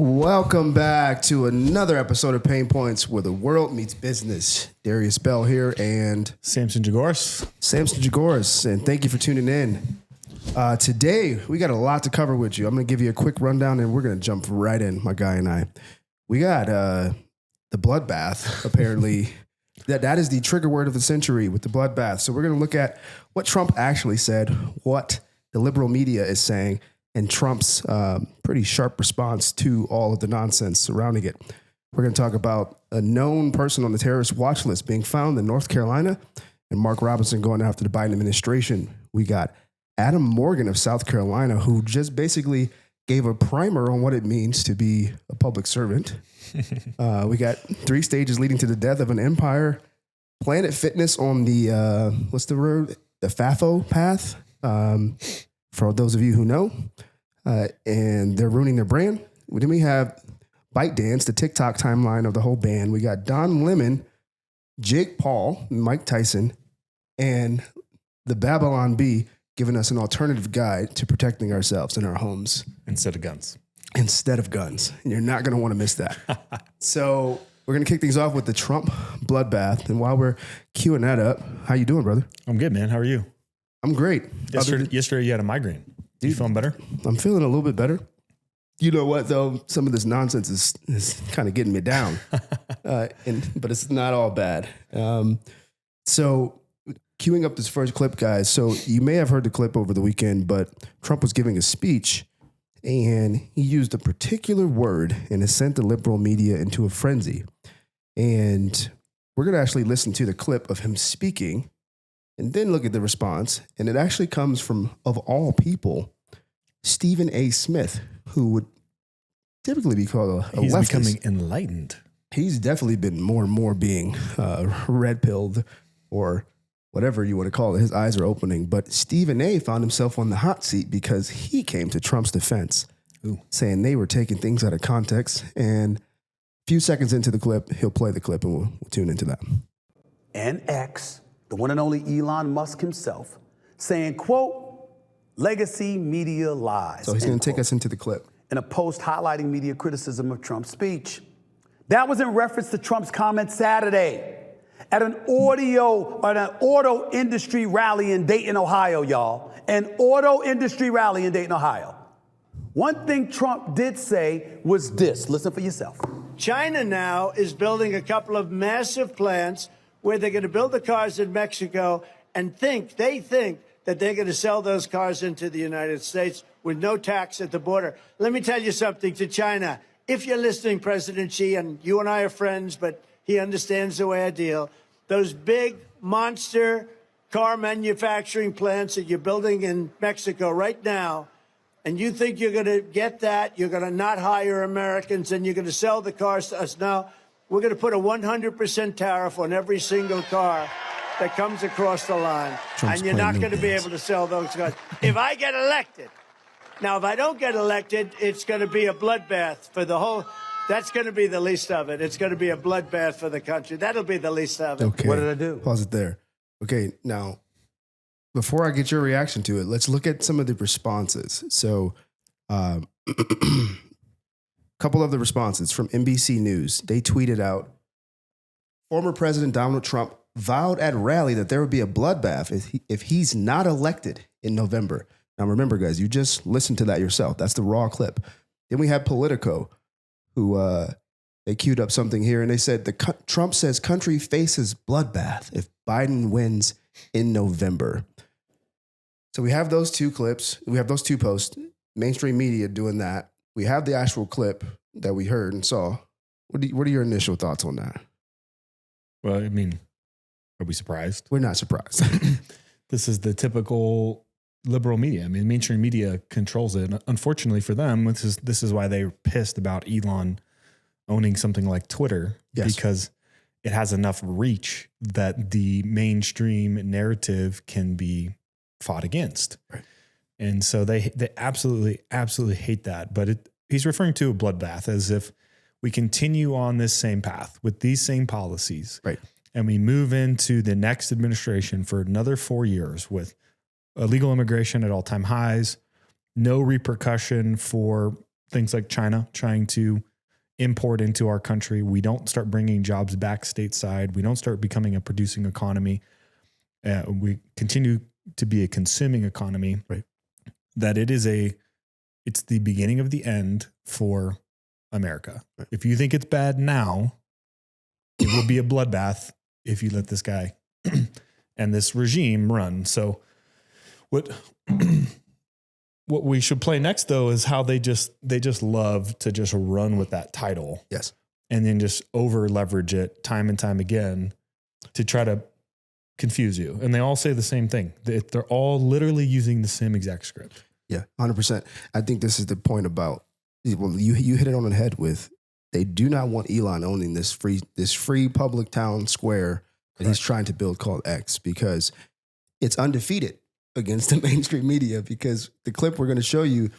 Welcome back to another episode of Pain Points where the world meets business. Darius Bell here and Samson Jagoras. And thank you for tuning in. Today, we got a lot to cover with you. I'm going to give you a quick rundown and we're going to jump right in, my guy and I. We got the bloodbath, apparently. That is the trigger word of the century with the bloodbath. So we're going to look at what Trump actually said, what the liberal media is saying, and Trump's pretty sharp response to all of the nonsense surrounding it. We're going to talk about a known person on the terrorist watch list being found in North Carolina and Mark Robinson going after the Biden administration. We got Adam Morgan of South Carolina, who just basically gave a primer on what it means to be a public servant. We got 3 stages leading to the death of an empire, Planet Fitness on the, what's the road? The FAFO path. For those of you who know, and they're ruining their brand. Then we have ByteDance, the TikTok timeline of the whole band. We got Don Lemon, Jake Paul, Mike Tyson, and the Babylon Bee giving us an alternative guide to protecting ourselves in our homes. Instead of guns. And you're not going to want to miss that. So we're going to kick things off with the Trump bloodbath. And while we're queuing that up, how you doing, brother? I'm good, man. How are you? I'm great. Yesterday you had a migraine. You feeling better? I'm feeling a little bit better. You know what, though? Some of this nonsense is kind of getting me down. But it's not all bad. So queuing up this first clip, guys. So you may have heard the clip over the weekend, but Trump was giving a speech and he used a particular word and it sent the liberal media into a frenzy. And we're going to actually listen to the clip of him speaking and then look at the response. And it actually comes from, of all people, Stephen A. Smith, who would typically be called a He's leftist. becoming enlightened. He's definitely been more and more being red-pilled or whatever you want to call it. His eyes are opening. But Stephen A. found himself on the hot seat because he came to Trump's defense, saying they were taking things out of context. And a few seconds into the clip, he'll play the clip and we'll tune into that. And X, the one and only Elon Musk himself, saying, quote, legacy media lies. So he's going to take us into the clip. In a post highlighting media criticism of Trump's speech. That was in reference to Trump's comment Saturday at an auto industry rally in Dayton, Ohio, y'all. An auto industry rally in Dayton, Ohio. One thing Trump did say was this. Listen for yourself. China now is building a couple of massive plants where they're going to build the cars in Mexico and they think that they're going to sell those cars into the United States with no tax at the border. Let me tell you something to China. If you're listening, President Xi, and you and I are friends, but he understands the way I deal, those big monster car manufacturing plants that you're building in Mexico right now, and you think you're going to get that, you're going to not hire Americans, and you're going to sell the cars to us now, we're going to put a 100% tariff on every single car that comes across the line. And you're not going to be able to sell those cars. If I get elected, now if I don't get elected, it's going to be a bloodbath for the whole, that's going to be the least of it. It's going to be a bloodbath for the country. That'll be the least of it. Okay. What did I do? Pause it there. Okay, now, before I get your reaction to it, let's look at some of the responses. So, couple of the responses from NBC News. They tweeted out, former President Donald Trump vowed at rally that there would be a bloodbath if he's not elected in November. Now, remember, guys, you just listened to that yourself. That's the raw clip. Then we have Politico, who they queued up something here, and they said, Trump says country faces bloodbath if Biden wins in November. So we have those 2 clips. We have those 2 posts, mainstream media doing that. We have the actual clip that we heard and saw. What are your initial thoughts on that? Well, I mean, are we surprised? We're not surprised. This is the typical liberal media. I mean, mainstream media controls it. Unfortunately for them, this is why they're pissed about Elon owning something like Twitter, because it has enough reach that the mainstream narrative can be fought against. Right. And so they absolutely hate that. But he's referring to a bloodbath as if we continue on this same path with these same policies. Right. And we move into the next administration for another 4 years with illegal immigration at all-time highs, no repercussion for things like China trying to import into our country, we don't start bringing jobs back stateside, we don't start becoming a producing economy, we continue to be a consuming economy, right? That it's the beginning of the end for America. Right. If you think it's bad now, it will be a bloodbath if you let this guy and this regime run. So what we should play next, though, is how they just love to just run with that title. Yes. And then just over leverage it time and time again to try to confuse you. And they all say the same thing. They're all literally using the same exact script. Yeah, 100%. I think this is the point about, well, you hit it on the head with, they do not want Elon owning this free public town square that he's trying to build called X, because it's undefeated against the mainstream media. Because the clip we're going to show you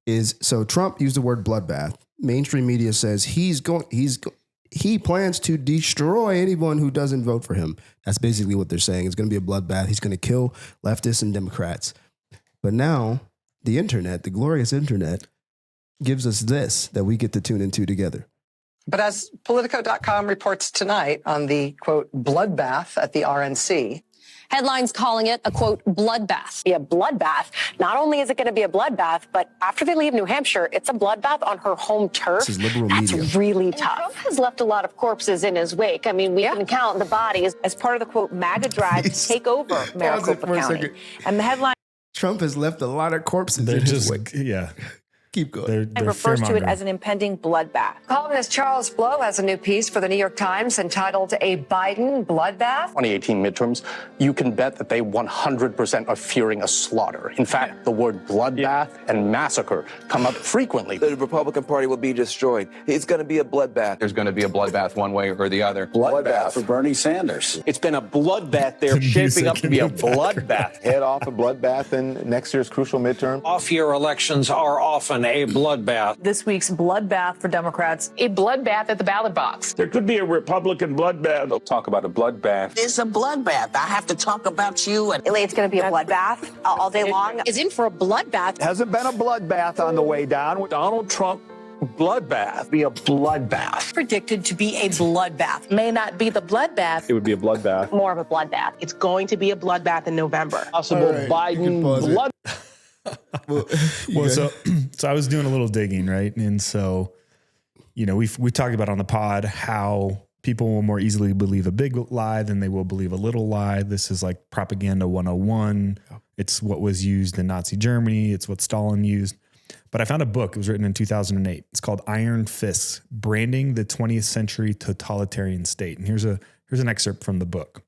is, so Trump used the word bloodbath. Mainstream media says he plans to destroy anyone who doesn't vote for him. That's basically what they're saying. It's going to be a bloodbath. He's going to kill leftists and Democrats. But now the internet, the glorious internet, gives us this that we get to tune into together. But as Politico.com reports tonight on the, quote, bloodbath at the RNC, headlines calling it a, quote, bloodbath. Be a bloodbath. Not only is it going to be a bloodbath, but after they leave New Hampshire, it's a bloodbath on her home turf. This is liberal That's media. really tough. Trump has left a lot of corpses in his wake. I mean, we can count the bodies as part of the, quote, MAGA drive to take over Maricopa County. And the headline... Trump has left a lot of corpses in his wake. Yeah. Keep going. And refers to it as an impending bloodbath. Columnist Charles Blow has a new piece for the New York Times entitled A Biden Bloodbath. 2018 midterms, you can bet that they 100% are fearing a slaughter. In fact, the word bloodbath and massacre come up frequently. The Republican Party will be destroyed. It's going to be a bloodbath. There's going to be a bloodbath one way or the other. Bloodbath for Bernie Sanders. It's been a bloodbath. They're shaping up to be a bloodbath. Head off a bloodbath in next year's crucial midterm. Off-year elections are often a bloodbath. This week's bloodbath for Democrats. A bloodbath at the ballot box. There could be a Republican bloodbath. They'll talk about a bloodbath. It's a bloodbath. I have to talk about you. And It's going to be a bloodbath all day long. Is in for a bloodbath. Hasn't been a bloodbath on the way down. Donald Trump bloodbath. Be a bloodbath. Predicted to be a bloodbath. May not be the bloodbath. It would be a bloodbath. More of a bloodbath. It's going to be a bloodbath in November. Possible Biden blood. So I was doing a little digging, right? And so, we talked about on the pod how people will more easily believe a big lie than they will believe a little lie. This is like propaganda 101. It's what was used in Nazi Germany. It's what Stalin used. But I found a book. It was written in 2008. It's called Iron Fists: Branding the 20th Century Totalitarian State. And here's an excerpt from the book.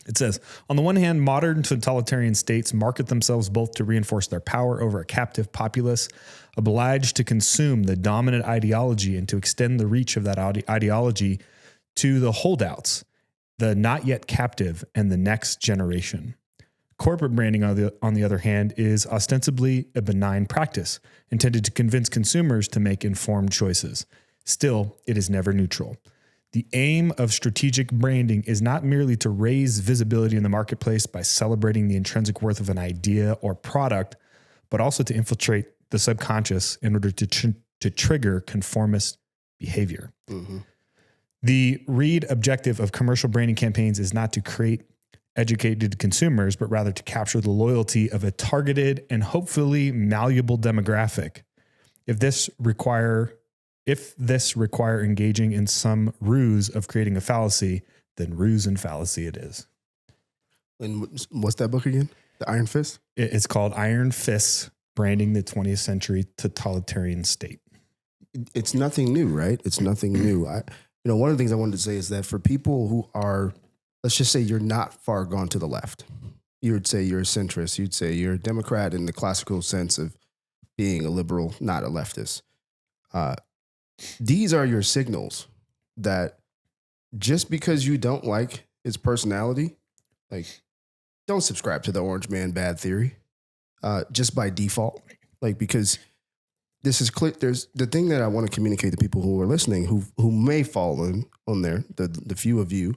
It says, on the one hand, modern totalitarian states market themselves both to reinforce their power over a captive populace, obliged to consume the dominant ideology and to extend the reach of that ideology to the holdouts, the not yet captive, and the next generation. Corporate branding, on the other hand, is ostensibly a benign practice intended to convince consumers to make informed choices. Still, it is never neutral. The aim of strategic branding is not merely to raise visibility in the marketplace by celebrating the intrinsic worth of an idea or product, but also to infiltrate the subconscious in order to trigger conformist behavior. Mm-hmm. The read objective of commercial branding campaigns is not to create educated consumers, but rather to capture the loyalty of a targeted and hopefully malleable demographic. If this require engaging in some ruse of creating a fallacy, then ruse and fallacy it is. And what's that book again? The Iron Fist? It's called Iron Fists: Branding the 20th Century Totalitarian State. It's nothing new, right? It's nothing new. One of the things I wanted to say is that for people who are, let's just say you're not far gone to the left, you would say you're a centrist. You'd say you're a Democrat in the classical sense of being a liberal, not a leftist. These are your signals that just because you don't like his personality, like, don't subscribe to the Orange Man bad theory, just by default. Like, because this is clear. There's the thing that I want to communicate to people who are listening, who may fall on there, the few of you.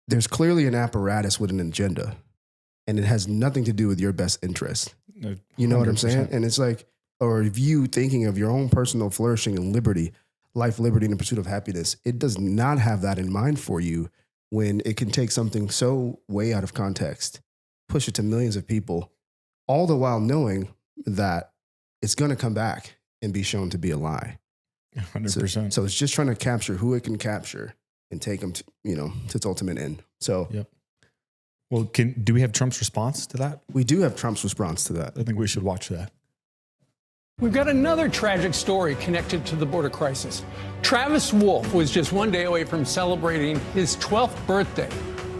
There's clearly an apparatus with an agenda, and it has nothing to do with your best interest. You know 100%. What I'm saying? And it's like, or if you thinking of your own personal flourishing and liberty, life, liberty, and the pursuit of happiness, it does not have that in mind for you when it can take something so way out of context, push it to millions of people, all the while knowing that it's going to come back and be shown to be a lie. 100%. So it's just trying to capture who it can capture and take them to, to its ultimate end. So, yep. Well, do we have Trump's response to that? We do have Trump's response to that. I think we should watch that. We've got another tragic story connected to the border crisis. Travis Wolf was just one day away from celebrating his 12th birthday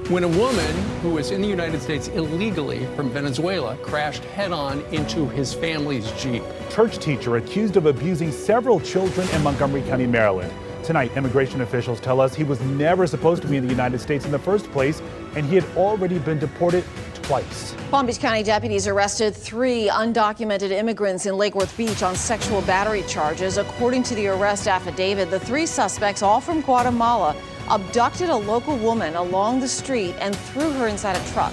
when a woman who was in the United States illegally from Venezuela crashed head-on into his family's Jeep. Church teacher accused of abusing several children in Montgomery County, Maryland. Tonight, immigration officials tell us he was never supposed to be in the United States in the first place, and he had already been deported twice. Palm Beach County deputies arrested 3 undocumented immigrants in Lake Worth Beach on sexual battery charges. According to the arrest affidavit, the 3 suspects, all from Guatemala, abducted a local woman along the street and threw her inside a truck.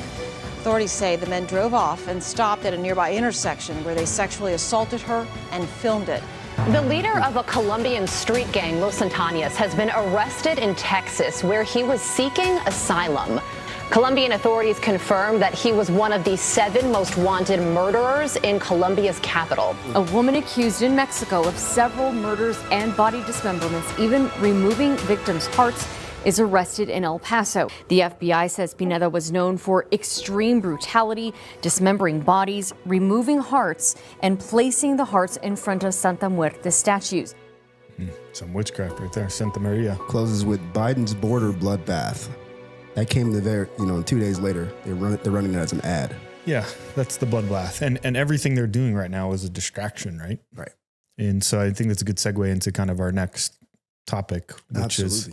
Authorities say the men drove off and stopped at a nearby intersection where they sexually assaulted her and filmed it. The leader of a Colombian street gang, Los Antañas, has been arrested in Texas, where he was seeking asylum. Colombian authorities confirmed that he was one of the 7 most wanted murderers in Colombia's capital. A woman accused in Mexico of several murders and body dismemberments, even removing victims' hearts, is arrested in El Paso. The FBI says Pineda was known for extreme brutality, dismembering bodies, removing hearts, and placing the hearts in front of Santa Muerte statues. Some witchcraft right there. Santa Maria. Closes with Biden's border bloodbath. That came the very, 2 days later. They're running that as an ad. Yeah, that's the bloodbath. And everything they're doing right now is a distraction, right? Right. And so I think that's a good segue into kind of our next topic, which is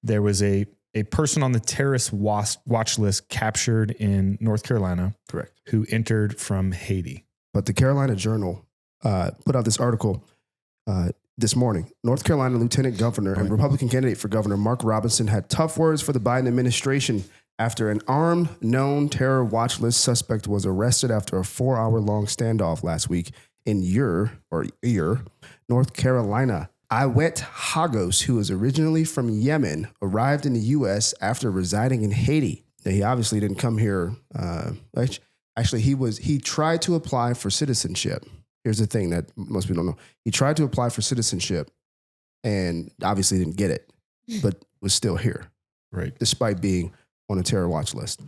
there was a person on the terrorist watch list captured in North Carolina. Correct. Who entered from Haiti. But the Carolina Journal put out this article this morning. North Carolina Lieutenant Governor and Republican candidate for governor Mark Robinson had tough words for the Biden administration after an armed, known terror watch list suspect was arrested after a 4-hour-long standoff last week in Ur, North Carolina. Awet Hagos, who is originally from Yemen, arrived in the U.S. after residing in Haiti. Now, he obviously didn't come here. Actually, he tried to apply for citizenship. Here's the thing that most people don't know. He tried to apply for citizenship and obviously didn't get it, but was still here. Right. Despite being on a terror watch list.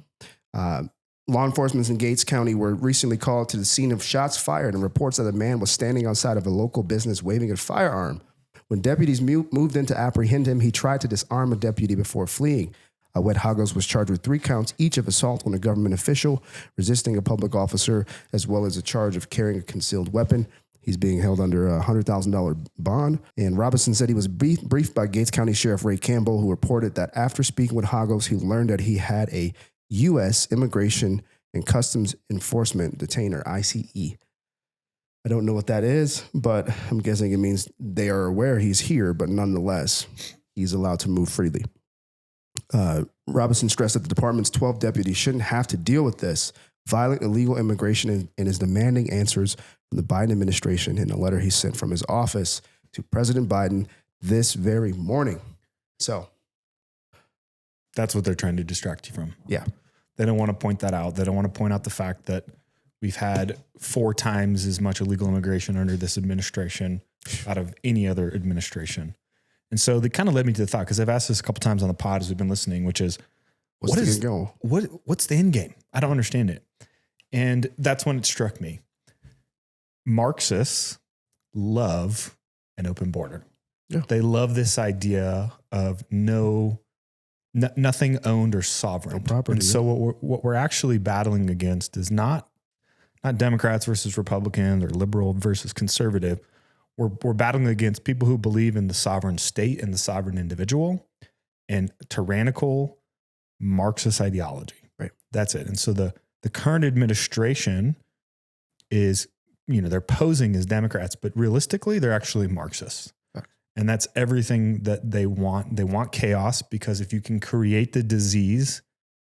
Law enforcement in Gates County were recently called to the scene of shots fired and reports that a man was standing outside of a local business waving a firearm. When deputies moved in to apprehend him, he tried to disarm a deputy before fleeing. Awet Hagos was charged with 3 counts, each of assault on a government official, resisting a public officer, as well as a charge of carrying a concealed weapon. He's being held under a $100,000 bond. And Robinson said he was briefed by Gates County Sheriff Ray Campbell, who reported that after speaking with Hagos, he learned that he had a U.S. Immigration and Customs Enforcement detainer, ICE. I don't know what that is, but I'm guessing it means they are aware he's here, but nonetheless, he's allowed to move freely. Robinson stressed that the department's 12 deputies shouldn't have to deal with this violent illegal immigration and is demanding answers from the Biden administration in a letter he sent from his office to President Biden this very morning. So that's what they're trying to distract you from. Yeah. They don't want to point that out. They don't want to point out the fact that we've had 4 times as much illegal immigration under this administration out of any other administration. And so that kind of led me to the thought, because I've asked this a couple times on the pod as we've been listening, which is, what's the end game? I don't understand it. And that's when it struck me. Marxists love an open border. Yeah. They love this idea of nothing owned or sovereign. No property. And so what we're actually battling against is not Democrats versus Republicans or liberal versus conservative. We're battling against people who believe in the sovereign state and the sovereign individual and tyrannical Marxist ideology. Right. That's it. And so the current administration is, they're posing as Democrats, but realistically, they're actually Marxists. Right. And that's everything that they want. They want chaos, because if you can create the disease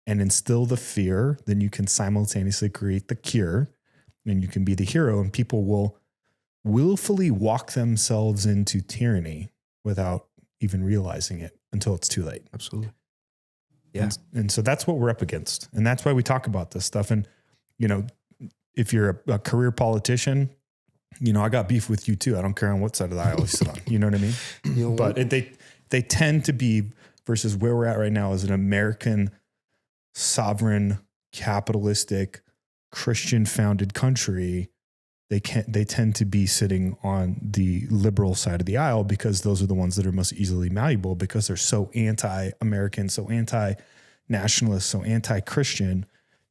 and instill the fear, then you can simultaneously create the cure, and you can be the hero, and people will willfully walk themselves into tyranny without even realizing it until it's too late. Absolutely. Yeah. And so that's what we're up against. And that's why we talk about this stuff. And, you know, if you're a career politician, you know, I got beef with you too. I don't care on what side of the aisle you sit on. You know what I mean? But they tend to be, versus where we're at right now as an American sovereign, capitalistic, Christian founded country, they tend to be sitting on the liberal side of the aisle because those are the ones that are most easily malleable because they're so anti-American, so anti-nationalist, so anti-Christian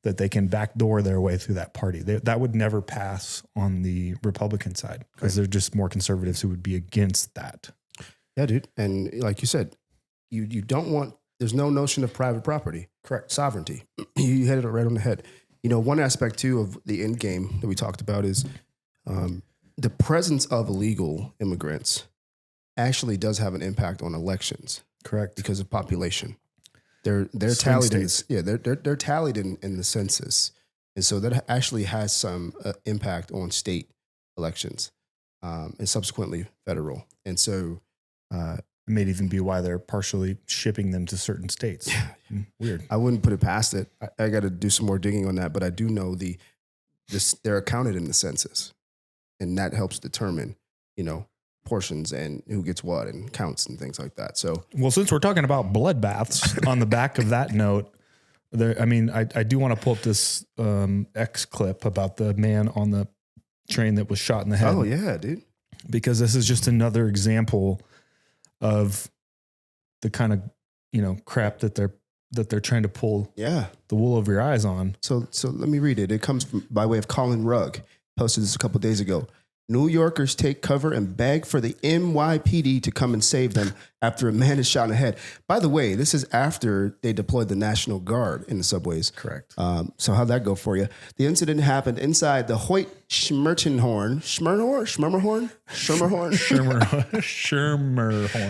that they can backdoor their way through that party. That would never pass on the Republican side because they're just more conservatives who would be against that. Yeah, dude. And like you said, you don't want, there's no notion of private property. Correct. Sovereignty. You hit it right on the head. You know, one aspect too of the end game that we talked about is the presence of illegal immigrants actually does have an impact on elections. Correct. Because of population. They're tallied they're tallied in the census. And so that actually has some impact on state elections and subsequently federal. And so it may even be why they're partially shipping them to certain states. Weird. I wouldn't put it past it. I got to do some more digging on that, but I do know they're accounted in the census, and that helps determine, you know, portions and who gets what and counts and things like that. So, well, since we're talking about bloodbaths, on the back of that note, I do want to pull up this X clip about the man on the train that was shot in the head. Oh yeah, dude. Because this is just another example of the kind of, you know, crap that they're trying to pull the wool over your eyes on. So let me read it. It comes by way of Colin Rugg. Posted this a couple of days ago. New Yorkers take cover and beg for the NYPD to come and save them after a man is shot in the head. By the way, this is after they deployed the National Guard in the subways. Correct. So how'd that go for you? The incident happened inside the Hoyt Schmermerhorn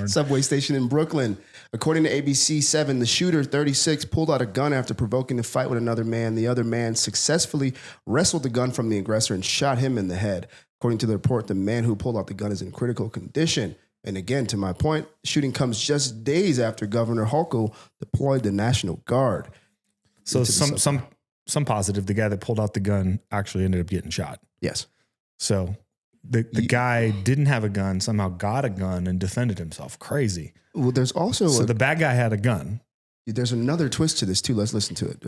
subway station in Brooklyn. According to ABC 7, the shooter, 36, pulled out a gun after provoking a fight with another man. The other man successfully wrestled the gun from the aggressor and shot him in the head. According to the report, the man who pulled out the gun is in critical condition. And again, to my point, the shooting comes just days after Governor Hochul deployed the National Guard. So some positive, the guy that pulled out the gun actually ended up getting shot. Yes. So the guy didn't have a gun, somehow got a gun and defended himself. Crazy. Well, there's also... So the bad guy had a gun. There's another twist to this too. Let's listen to it.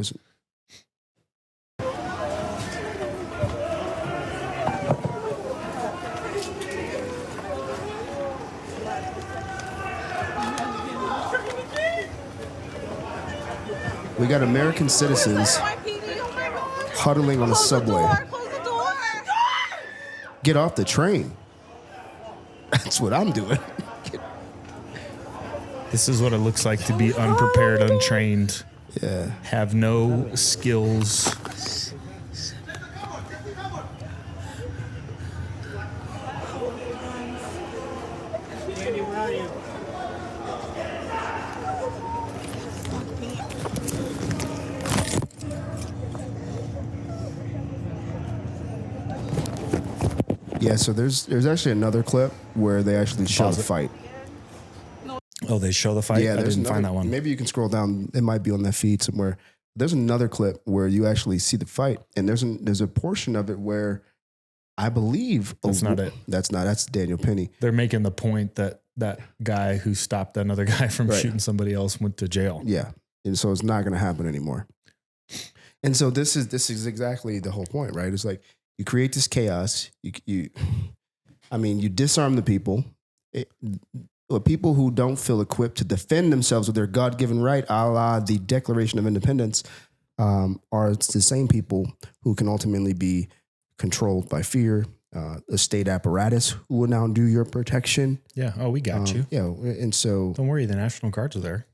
We got American citizens huddling on a subway. Get off the train. That's what I'm doing. This is what it looks like to be unprepared, untrained. Yeah. Have no skills. Yeah, so there's actually another clip where they actually show the fight. Oh, they show the fight? Yeah, I didn't find that one. Maybe you can scroll down. It might be on that feed somewhere. There's another clip where you actually see the fight, and there's a portion of it where I believe that's not it. That's Daniel Penny. They're making the point that that guy who stopped another guy from shooting somebody else went to jail. Yeah, and so it's not going to happen anymore. And so this is exactly the whole point, right? It's like you create this chaos. You disarm the people. People who don't feel equipped to defend themselves with their God-given right, a la the Declaration of Independence, are the same people who can ultimately be controlled by fear, a state apparatus who will now do your protection. Yeah. Oh, we got you. Yeah. And so don't worry, the National Guards are there.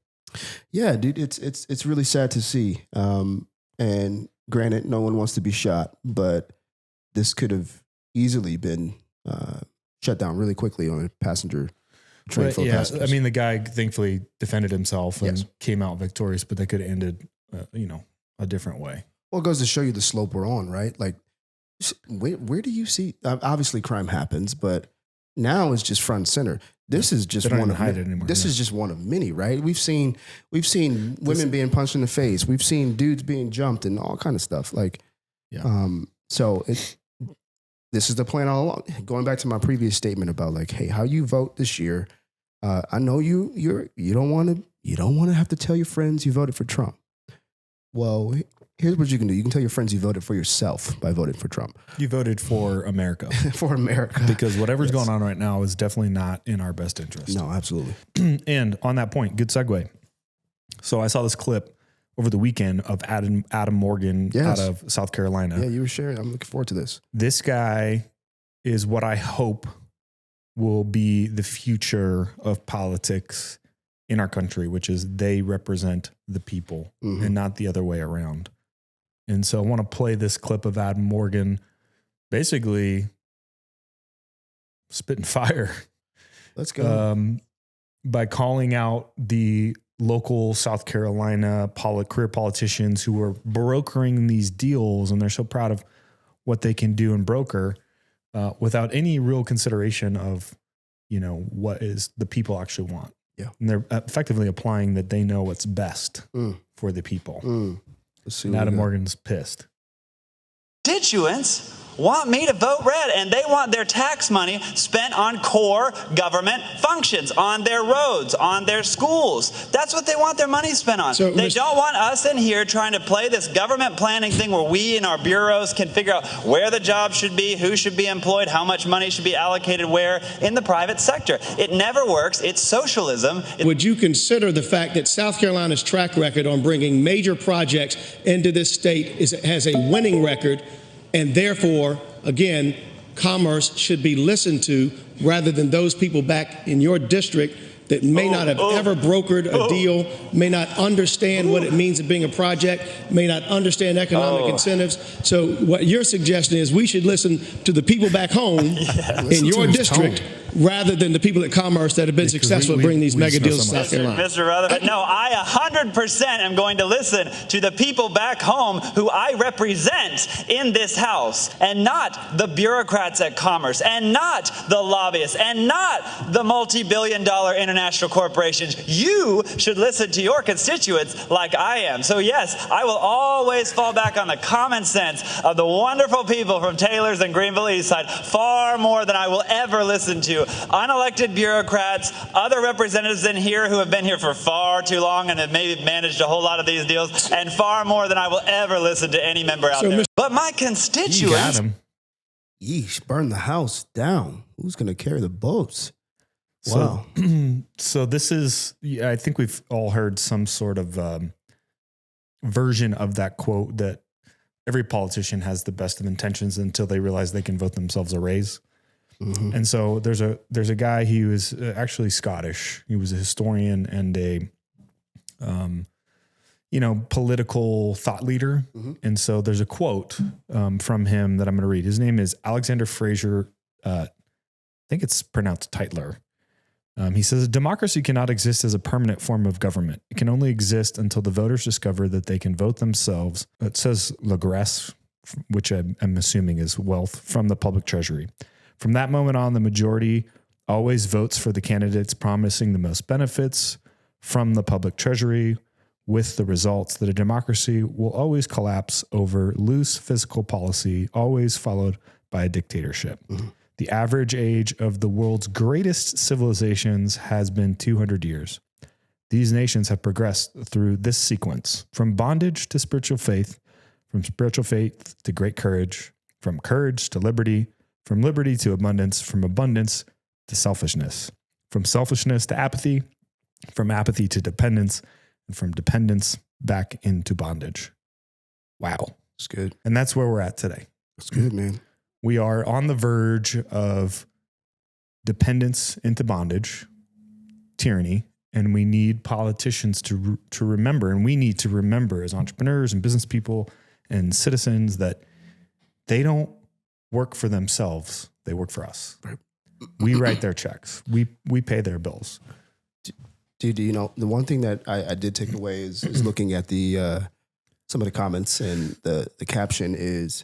Yeah, dude, it's really sad to see. And granted, no one wants to be shot, but this could have easily been shut down really quickly on a passenger train full of passengers. I mean, the guy thankfully defended himself and came out victorious, but they could have ended, a different way. Well, it goes to show you the slope we're on, right? Like Where do you see? Obviously, crime happens, but now it's just front and center. This is just one of this is just one of many, right? We've seen women being punched in the face. We've seen dudes being jumped and all kind of stuff. Like, so this is the plan all along. Going back to my previous statement about like, hey, how you vote this year. I know you don't want to have to tell your friends you voted for Trump. Well, here's what you can do. You can tell your friends you voted for yourself by voting for Trump. You voted for America. For America. Because whatever's going on right now is definitely not in our best interest. No, absolutely. And on that point, good segue. So I saw this clip over the weekend of Adam Morgan out of South Carolina. Yeah, you were sharing. I'm looking forward to this. This guy is what I hope will be the future of politics in our country, which is they represent the people and not the other way around. And so I want to play this clip of Adam Morgan basically spitting fire. Let's go. By calling out the local South Carolina career politicians who are brokering these deals, and they're so proud of what they can do and broker without any real consideration of, what is the people actually want. Yeah. And they're effectively applying that they know what's best for the people. And Adam Morgan's pissed. Constituents want me to vote red, and they want their tax money spent on core government functions, on their roads, on their schools. That's what they want their money spent on. So, they don't want us in here trying to play this government planning thing where we in our bureaus can figure out where the job should be, who should be employed, how much money should be allocated where in the private sector. It never works. It's socialism. Would you consider the fact that South Carolina's track record on bringing major projects into this state has a winning record, and therefore, again, commerce should be listened to rather than those people back in your district that may not have ever brokered a deal, may not understand what it means to being a project, may not understand economic incentives. So what you're suggesting is we should listen to the people back home in your district rather than the people at Commerce that have been successful at bringing these mega deals to South Carolina. Mr. Rutherford, no, I 100% am going to listen to the people back home who I represent in this House, and not the bureaucrats at Commerce, and not the lobbyists, and not the multi-billion-dollar international corporations. You should listen to your constituents like I am. So yes, I will always fall back on the common sense of the wonderful people from Taylor's and Greenville Eastside, far more than I will ever listen to unelected bureaucrats, other representatives in here who have been here for far too long and have maybe managed a whole lot of these deals, and far more than I will ever listen to any member out there. But my constituents... You got him. Yeesh, burn the house down. Who's going to carry the boats? Wow. So this is, I think we've all heard some sort of version of that quote that every politician has the best of intentions until they realize they can vote themselves a raise. And so there's a guy, he was actually Scottish. He was a historian and a, political thought leader. And so there's a quote from him that I'm going to read. His name is Alexander Fraser. I think it's pronounced Tytler. He says, democracy cannot exist as a permanent form of government. It can only exist until the voters discover that they can vote themselves. It says Lagresse, which I'm assuming is wealth, from the public treasury. From that moment on, the majority always votes for the candidates promising the most benefits from the public treasury, with the results that a democracy will always collapse over loose fiscal policy, always followed by a dictatorship. The average age of the world's greatest civilizations has been 200 years. These nations have progressed through this sequence, from bondage to spiritual faith, from spiritual faith to great courage, from courage to liberty, from liberty to abundance, from abundance to selfishness, from selfishness to apathy, from apathy to dependence, and from dependence back into bondage. Wow. That's good. And that's where we're at today. That's good, man. We are on the verge of dependence into bondage, tyranny, and we need politicians to remember, and we need to remember as entrepreneurs and business people and citizens that they don't work for themselves. They work for us. We write their checks. We pay their bills. Dude, the one thing that I did take away is looking at the some of the comments, and the caption is,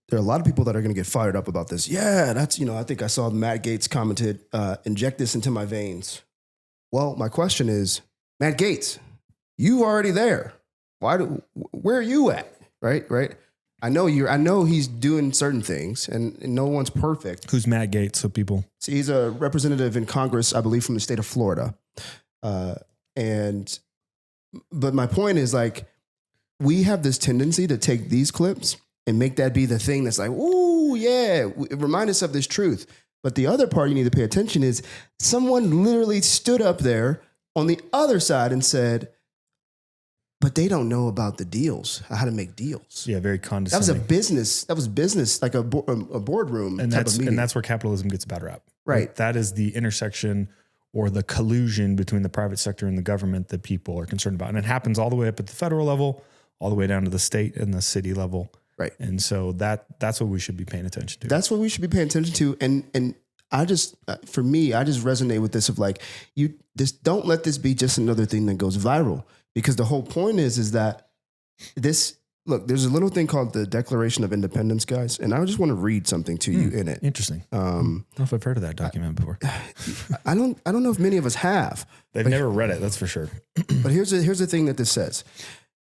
there are a lot of people that are going to get fired up about this. Yeah, that's, I think I saw Matt Gaetz commented, inject this into my veins. Well, my question is, Matt Gaetz, you already there. Where are you at? Right. I know he's doing certain things and no one's perfect. Who's Matt Gaetz? So people. So he's a representative in Congress, I believe, from the state of Florida. But my point is, like, we have this tendency to take these clips and make that be the thing that's like, ooh, yeah, remind us of this truth. But the other part you need to pay attention is someone literally stood up there on the other side and said, but they don't know about the deals, how to make deals. Yeah, very condescending. That was business, like a boardroom and type of meeting. And that's where capitalism gets a bad rap. Right. That is the intersection or the collusion between the private sector and the government that people are concerned about. And it happens all the way up at the federal level, all the way down to the state and the city level. Right. And so that's what we should be paying attention to. That's what we should be paying attention to. And I just, for me, I just resonate with this of like, don't let this be just another thing that goes viral. Because the whole point is that there's a little thing called the Declaration of Independence, guys. And I just want to read something to you in it. Interesting. I don't know if I've heard of that document before. I don't know if many of us have. They've never read it, that's for sure. But here's the thing that this says.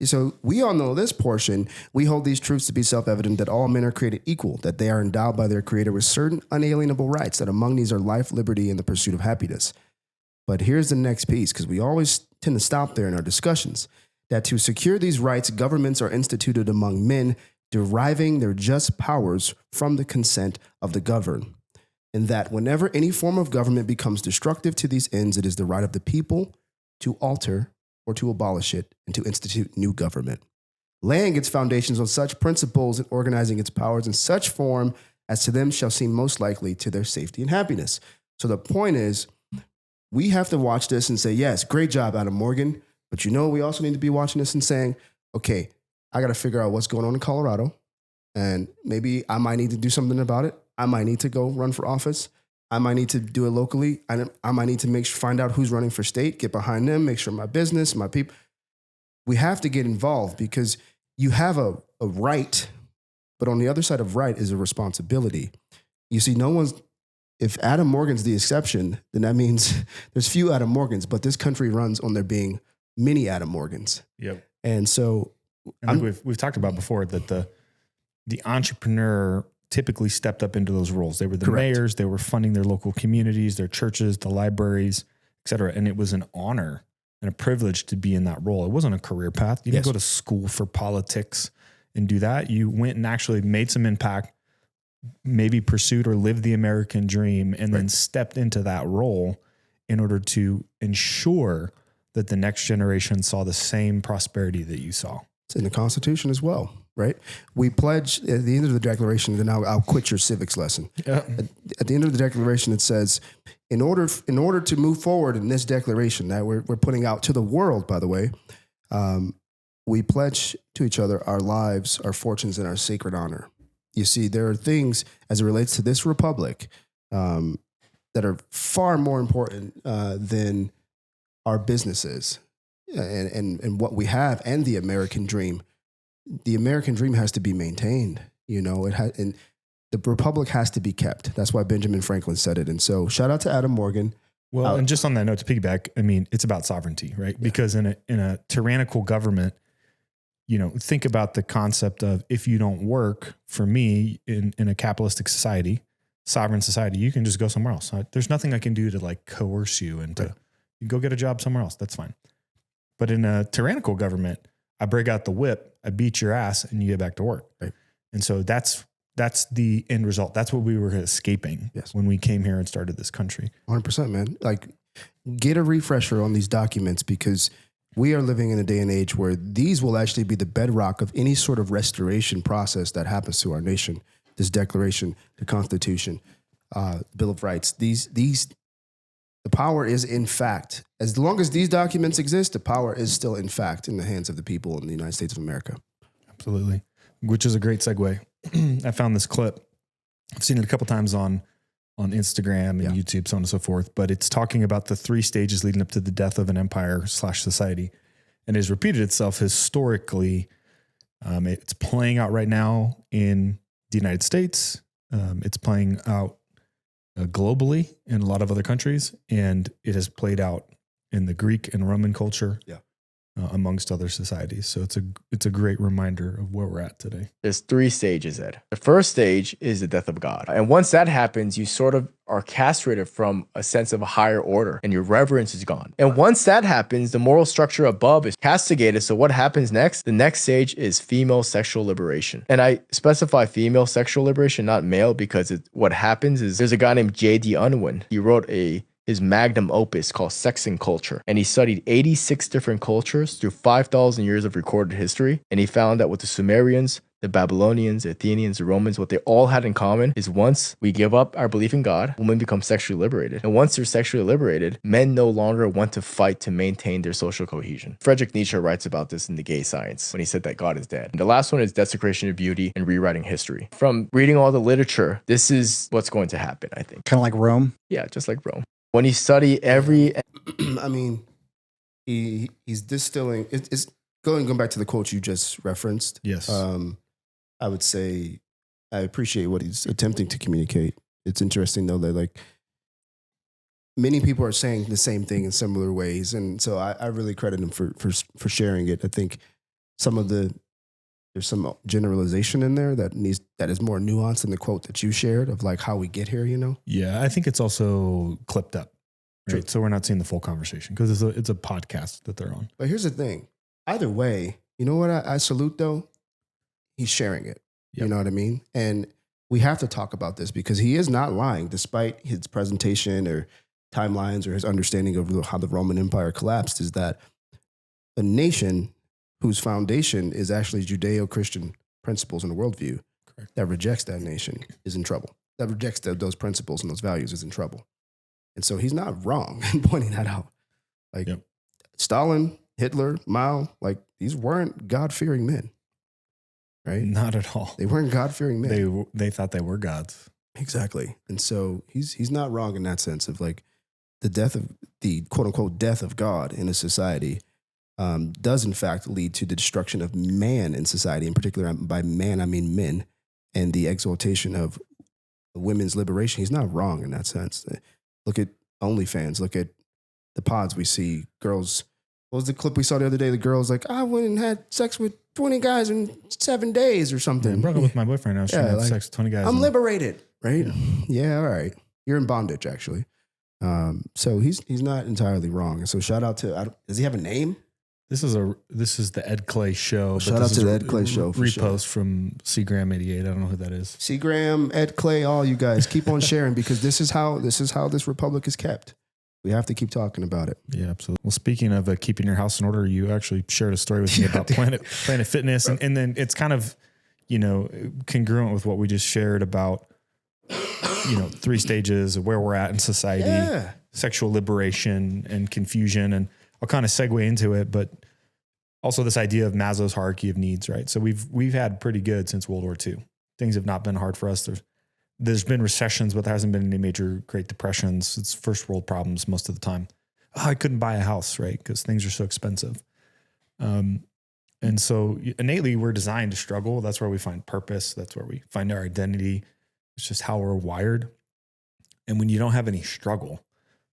So we all know this portion. We hold these truths to be self-evident that all men are created equal, that they are endowed by their creator with certain unalienable rights, that among these are life, liberty, and the pursuit of happiness. But here's the next piece, because we always tend to stop there in our discussions, that to secure these rights, governments are instituted among men, deriving their just powers from the consent of the governed. And that whenever any form of government becomes destructive to these ends, it is the right of the people to alter or to abolish it and to institute new government, laying its foundations on such principles and organizing its powers in such form as to them shall seem most likely to their safety and happiness. So the point is, we have to watch this and say, yes, great job, Adam Morgan. But we also need to be watching this and saying, okay, I got to figure out what's going on in Colorado. And maybe I might need to do something about it. I might need to go run for office. I might need to do it locally. I might need to find out who's running for state, get behind them, make sure my business, my people. We have to get involved because you have a right, but on the other side of right is a responsibility. You see, if Adam Morgan's the exception, then that means there's few Adam Morgans, but this country runs on there being many Adam Morgans. Yep. And so we've talked about before that the entrepreneur typically stepped up into those roles. They were the mayors, they were funding their local communities, their churches, the libraries, et cetera. And it was an honor and a privilege to be in that role. It wasn't a career path. You didn't go to school for politics and do that. You went and actually made some impact, maybe pursued or lived the American dream, and then stepped into that role in order to ensure that the next generation saw the same prosperity that you saw. It's in the Constitution as well, right? We pledge at the end of the Declaration, then I'll quit your civics lesson. Yeah. At the end of the Declaration, it says, in order to move forward in this declaration that we're putting out to the world, by the way, we pledge to each other our lives, our fortunes, and our sacred honor. You see, there are things as it relates to this republic that are far more important than our businesses and what we have and the American dream. The American dream has to be maintained. And the republic has to be kept. That's why Benjamin Franklin said it. And so shout out to Adam Morgan. Well, and just on that note, to piggyback, I mean, it's about sovereignty, right? Yeah. Because in a tyrannical government, think about the concept of if you don't work for me in a capitalistic society, sovereign society, you can just go somewhere else. There's nothing I can do to coerce you into you go get a job somewhere else. That's fine. But in a tyrannical government, I break out the whip, I beat your ass, and you get back to work. Right. And so that's the end result. That's what we were escaping when we came here and started this country. 100%, man. Get a refresher on these documents because we are living in a day and age where these will actually be the bedrock of any sort of restoration process that happens to our nation. This Declaration, the Constitution, Bill of Rights, the power is in fact, as long as these documents exist, the power is still in fact in the hands of the people in the United States of America. Absolutely. Which is a great segue. I found this clip. I've seen it a couple times on Instagram and YouTube, so on and so forth, but it's talking about the 3 stages leading up to the death of an empire/society, and has repeated itself historically. It's playing out right now in the United States. It's playing out globally in a lot of other countries, and it has played out in the Greek and Roman culture, amongst other societies. So it's a great reminder of where we're at today. There's 3 stages, Ed. The first stage is the death of God. And once that happens, you sort of are castrated from a sense of a higher order and your reverence is gone. And once that happens, the moral structure above is castigated. So what happens next? The next stage is female sexual liberation. And I specify female sexual liberation, not male, because what happens is there's a guy named J.D. Unwin. He wrote his magnum opus called Sex and Culture. And he studied 86 different cultures through 5,000 years of recorded history. And he found that with the Sumerians, the Babylonians, the Athenians, the Romans, what they all had in common is once we give up our belief in God, women become sexually liberated. And once they're sexually liberated, men no longer want to fight to maintain their social cohesion. Friedrich Nietzsche writes about this in The Gay Science when he said that God is dead. And the last one is desecration of beauty and rewriting history. From reading all the literature, this is what's going to happen, I think. Kind of like Rome? Yeah, just like Rome. When you study every... I mean, he's distilling... It's going back to the quote you just referenced. Yes. I would say I appreciate what he's attempting to communicate. It's interesting, though, that like many people are saying the same thing in similar ways. And so I really credit him for sharing it. I think there's some generalization in there that is more nuanced than the quote that you shared of like how we get here, you know? Yeah, I think it's also clipped up, right? True. So we're not seeing the full conversation because it's a podcast that they're on. But here's the thing. Either way, you know what I salute, though? He's sharing it. Yep. You know what I mean? And we have to talk about this because he is not lying despite his presentation or timelines or his understanding of how the Roman Empire collapsed, is that a nation whose foundation is actually Judeo-Christian principles and a worldview that rejects that nation is in trouble. That rejects those principles and those values is in trouble. And so he's not wrong in pointing that out. Like Stalin, Hitler, Mao, like these weren't God-fearing men, right? Not at all. They weren't God-fearing men. They thought they were gods. Exactly. And so he's not wrong in that sense of like the quote-unquote death of God in a society does in fact lead to the destruction of man in society. In particular, by man, I mean men, and the exaltation of women's liberation. He's not wrong in that sense. Look at OnlyFans. Look at the pods we see. Girls, what was the clip we saw the other day? The girl's like, I went and had sex with 20 guys in 7 days or something. I broke up with my boyfriend. I was trying to have sex with 20 guys. I'm liberated, right? Yeah, all right. You're in bondage, actually. So he's not entirely wrong. So shout out to, does he have a name? This is the Ed Clay Show. Shout out to the Ed Clay Show. Repost from Seagram88. I don't know who that is. Seagram, Ed Clay, all you guys keep on sharing because this is how this republic is kept. We have to keep talking about it. Yeah, absolutely. Well, speaking of keeping your house in order, you actually shared a story with me about Planet Fitness, and then it's kind of congruent with what we just shared about 3 stages of where we're at in society, sexual liberation and confusion, and I'll kind of segue into it, but also this idea of Maslow's hierarchy of needs, right? So we've had pretty good since World War II. Things have not been hard for us. There's been recessions, but there hasn't been any major Great Depressions. It's first world problems most of the time. I couldn't buy a house, right? Because things are so expensive. And so innately we're designed to struggle. That's where we find purpose. That's where we find our identity. It's just how we're wired. And when you don't have any struggle,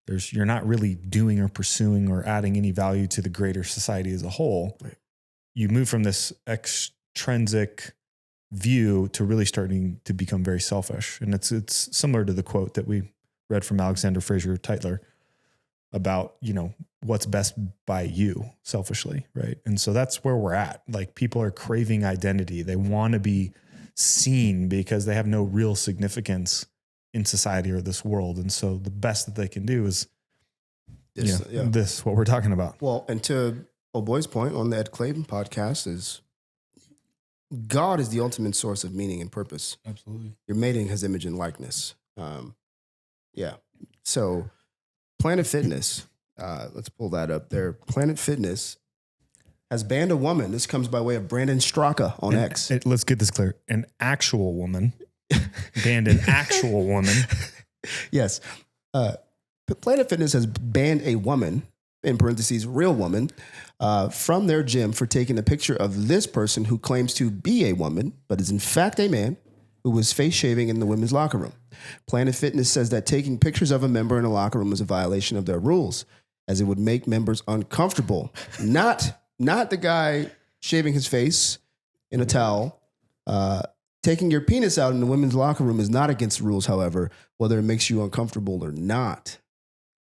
you're not really doing or pursuing or adding any value to the greater society as a whole. Right. You move from this extrinsic view to really starting to become very selfish. And it's similar to the quote that we read from Alexander Fraser Tytler about, what's best by you selfishly. Right. And so that's where we're at. Like people are craving identity. They want to be seen because they have no real significance in society or this world. And so the best that they can do is this, what we're talking about. Well, and to old boy's point on the Ed Clay podcast is God is the ultimate source of meaning and purpose. Absolutely. You're made in his image and likeness. So Planet Fitness, let's pull that up there. Planet Fitness has banned a woman. This comes by way of Brandon Straka on X. Let's get this clear. An actual woman. Banned an actual woman. Yes. Planet Fitness has banned a woman, in parentheses, real woman, from their gym for taking a picture of this person who claims to be a woman, but is in fact a man, who was face shaving in the women's locker room. Planet Fitness says that taking pictures of a member in a locker room is a violation of their rules, as it would make members uncomfortable. Not the guy shaving his face in a towel. Taking your penis out in the women's locker room is not against the rules, however, whether it makes you uncomfortable or not.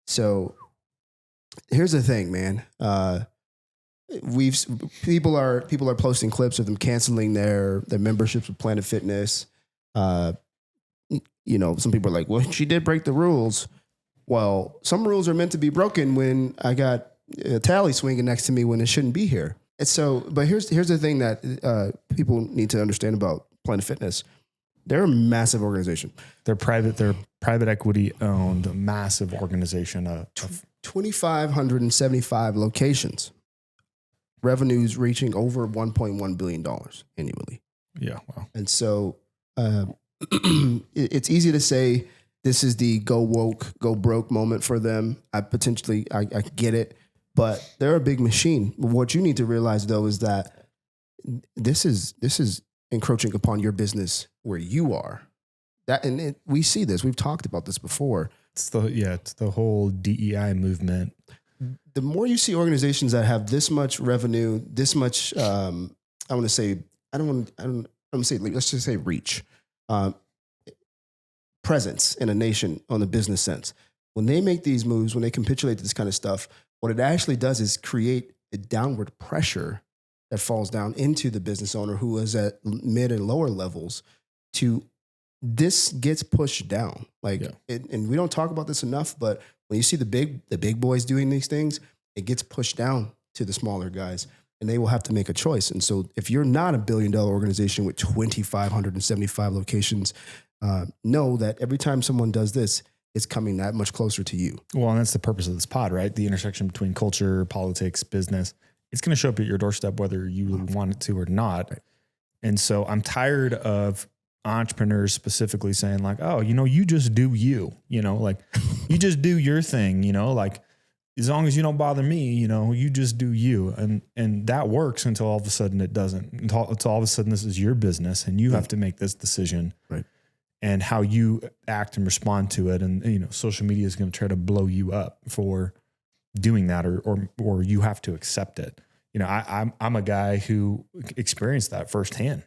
So here's the thing, man. People are posting clips of them canceling their memberships with Planet Fitness. Some people are like, well, she did break the rules. Well, some rules are meant to be broken when I got a tally swinging next to me when it shouldn't be here. And so, but here's the thing that people need to understand about Planet Fitness. They're a massive organization. They're private equity owned, massive organization. 2,575 locations. Revenues reaching over $1.1 billion annually. Yeah, wow. And so it's easy to say this is the go woke, go broke moment for them. I get it, but they're a big machine. What you need to realize, though, is that this is encroaching upon your business where you are. We see this. We've talked about this before. It's the whole DEI movement. The more you see organizations that have this much revenue, this much, let's just say reach, presence in a nation on the business sense. When they make these moves, when they capitulate this kind of stuff, what it actually does is create a downward pressure that falls down into the business owner who is at mid and lower levels. This gets pushed down. And we don't talk about this enough, but when you see the big boys doing these things, it gets pushed down to the smaller guys, and they will have to make a choice. And so if you're not a $1 billion organization with 2,575 locations, know that every time someone does this, it's coming that much closer to you. Well, and that's the purpose of this pod, right? The intersection between culture, politics, business. It's going to show up at your doorstep whether you want it to or not. Right. And so I'm tired of entrepreneurs specifically saying like, oh, you just do you, you just do your thing, as long as you don't bother me, you just do you. And that works until all of a sudden it doesn't. Until all of a sudden this is your business and you have to make this decision. Right. And how you act and respond to it. And, social media is going to try to blow you up for doing that or you have to accept it. I'm a guy who experienced that firsthand.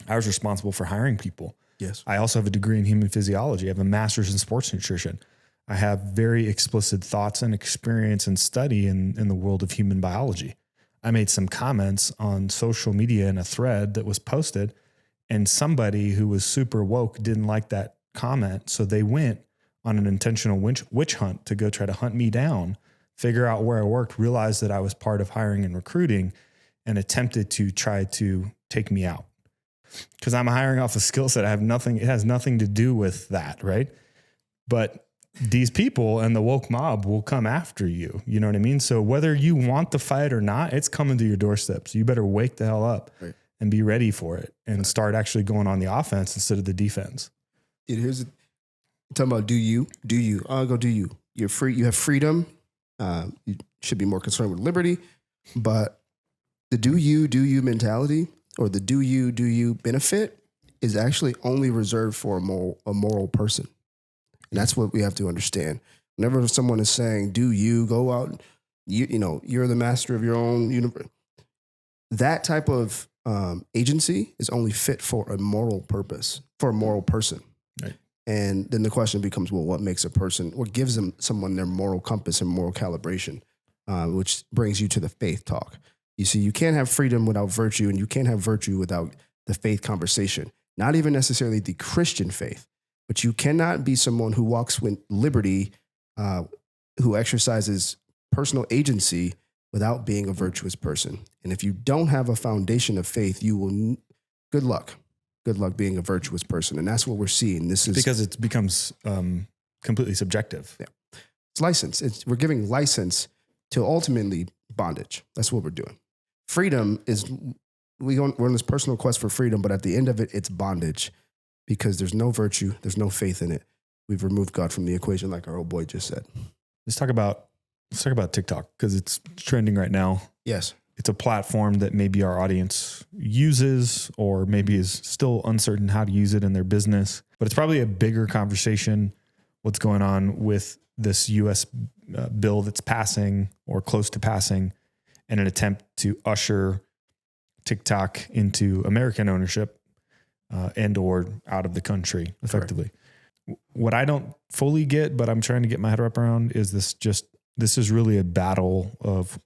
I was responsible for hiring people. Yes. I also have a degree in human physiology. I have a master's in sports nutrition. I have very explicit thoughts and experience and study in the world of human biology. I made some comments on social media in a thread that was posted, and somebody who was super woke didn't like that comment. So they went on an intentional witch hunt to go try to hunt me down, figure out where I worked, realized that I was part of hiring and recruiting, and attempted to try to take me out. Because I'm hiring off a skill set. It has nothing to do with that, right? But these people and the woke mob will come after you. You know what I mean? So whether you want the fight or not, it's coming to your doorstep. So you better wake the hell up and be ready for it and start actually going on the offense instead of the defense. Dude, you're talking about do you. I'll go do you. You're free. You have freedom. You should be more concerned with liberty. But the do you mentality, or the do you benefit, is actually only reserved for a moral person. And that's what we have to understand. Whenever someone is saying, do you go out, you're the master of your own universe, that type of agency is only fit for a moral purpose, for a moral person. Right. And then the question becomes, well, what makes a person, what gives someone their moral compass and moral calibration, which brings you to the faith talk. You see, you can't have freedom without virtue, and you can't have virtue without the faith conversation. Not even necessarily the Christian faith, but you cannot be someone who walks with liberty, who exercises personal agency without being a virtuous person. And if you don't have a foundation of faith, you will, good luck being a virtuous person. And that's what we're seeing. This is because it becomes completely subjective. Yeah. It's license. We're giving license to ultimately bondage. That's what we're doing. Freedom is, we're on this personal quest for freedom, but at the end of it, it's bondage because there's no virtue, there's no faith in it. We've removed God from the equation, like our old boy just said. Let's talk about TikTok because it's trending right now. Yes. it's a platform that maybe our audience uses or maybe is still uncertain how to use it in their business. But it's probably a bigger conversation what's going on with this U.S. bill that's passing or close to passing in an attempt to usher TikTok into American ownership and or out of the country effectively. Correct. What I don't fully get, but I'm trying to get my head wrapped around is this is really a battle of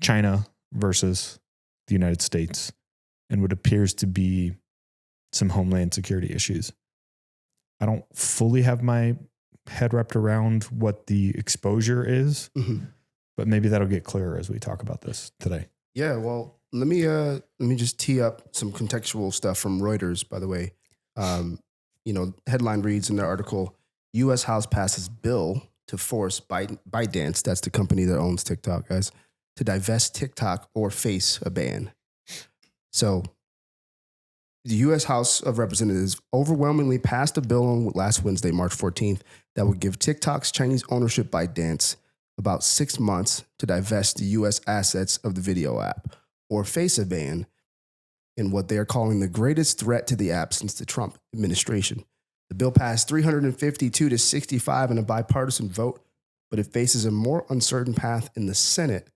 China versus the United States and what appears to be some homeland security issues. I don't fully have my head wrapped around what the exposure is, but maybe that'll get clearer as we talk about this today. Yeah, well, let me just tee up some contextual stuff from Reuters, by the way. Headline reads in their article, U.S. House passes bill to force ByteDance, that's the company that owns TikTok, guys, to divest TikTok or face a ban. So the U.S. House of Representatives overwhelmingly passed a bill on last Wednesday, March 14th, that would give TikTok's Chinese ownership ByteDance about 6 months to divest the U.S. assets of the video app or face a ban in what they are calling the greatest threat to the app since the Trump administration. The bill passed 352 to 65 in a bipartisan vote, but it faces a more uncertain path in the Senate,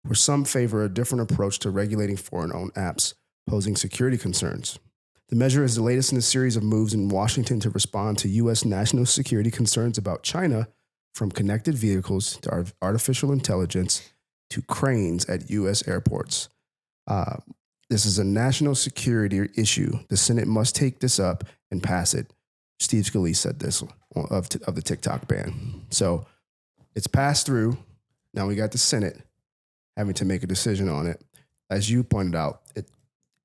where some favor a different approach to regulating foreign-owned apps, posing security concerns. The measure is the latest in a series of moves in Washington to respond to U.S. national security concerns about China, from connected vehicles to artificial intelligence to cranes at U.S. airports. This is a national security issue. The Senate must take this up and pass it. Steve Scalise said this of the TikTok ban. So it's passed through. Now we got the Senate having to make a decision on it. As you pointed out,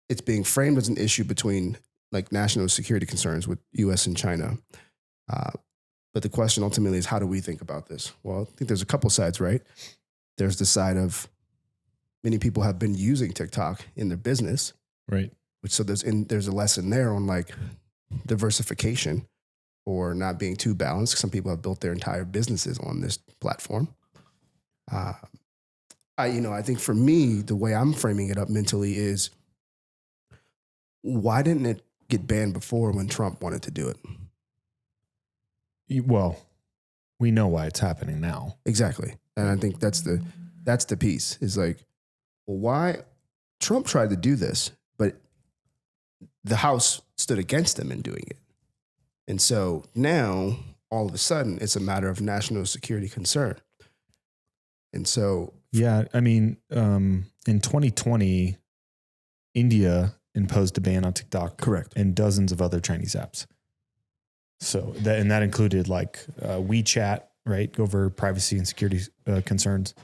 it's being framed as an issue between like national security concerns with U.S. and China. But the question ultimately is, how do we think about this? Well, I think there's a couple sides, right? There's the side of many people have been using TikTok in their business. Right. So there's a lesson there on like diversification or not being too balanced. Some people have built their entire businesses on this platform. I think for me, the way I'm framing it up mentally is, why didn't it get banned before when Trump wanted to do it? Well, we know why it's happening now. Exactly. And I think that's the piece is like, well, why Trump tried to do this, but the House stood against him in doing it. And so now all of a sudden it's a matter of national security concern. And so, yeah, I mean, in 2020, India imposed a ban on TikTok. Correct. And dozens of other Chinese apps. So that included like WeChat, right? Over privacy and security concerns,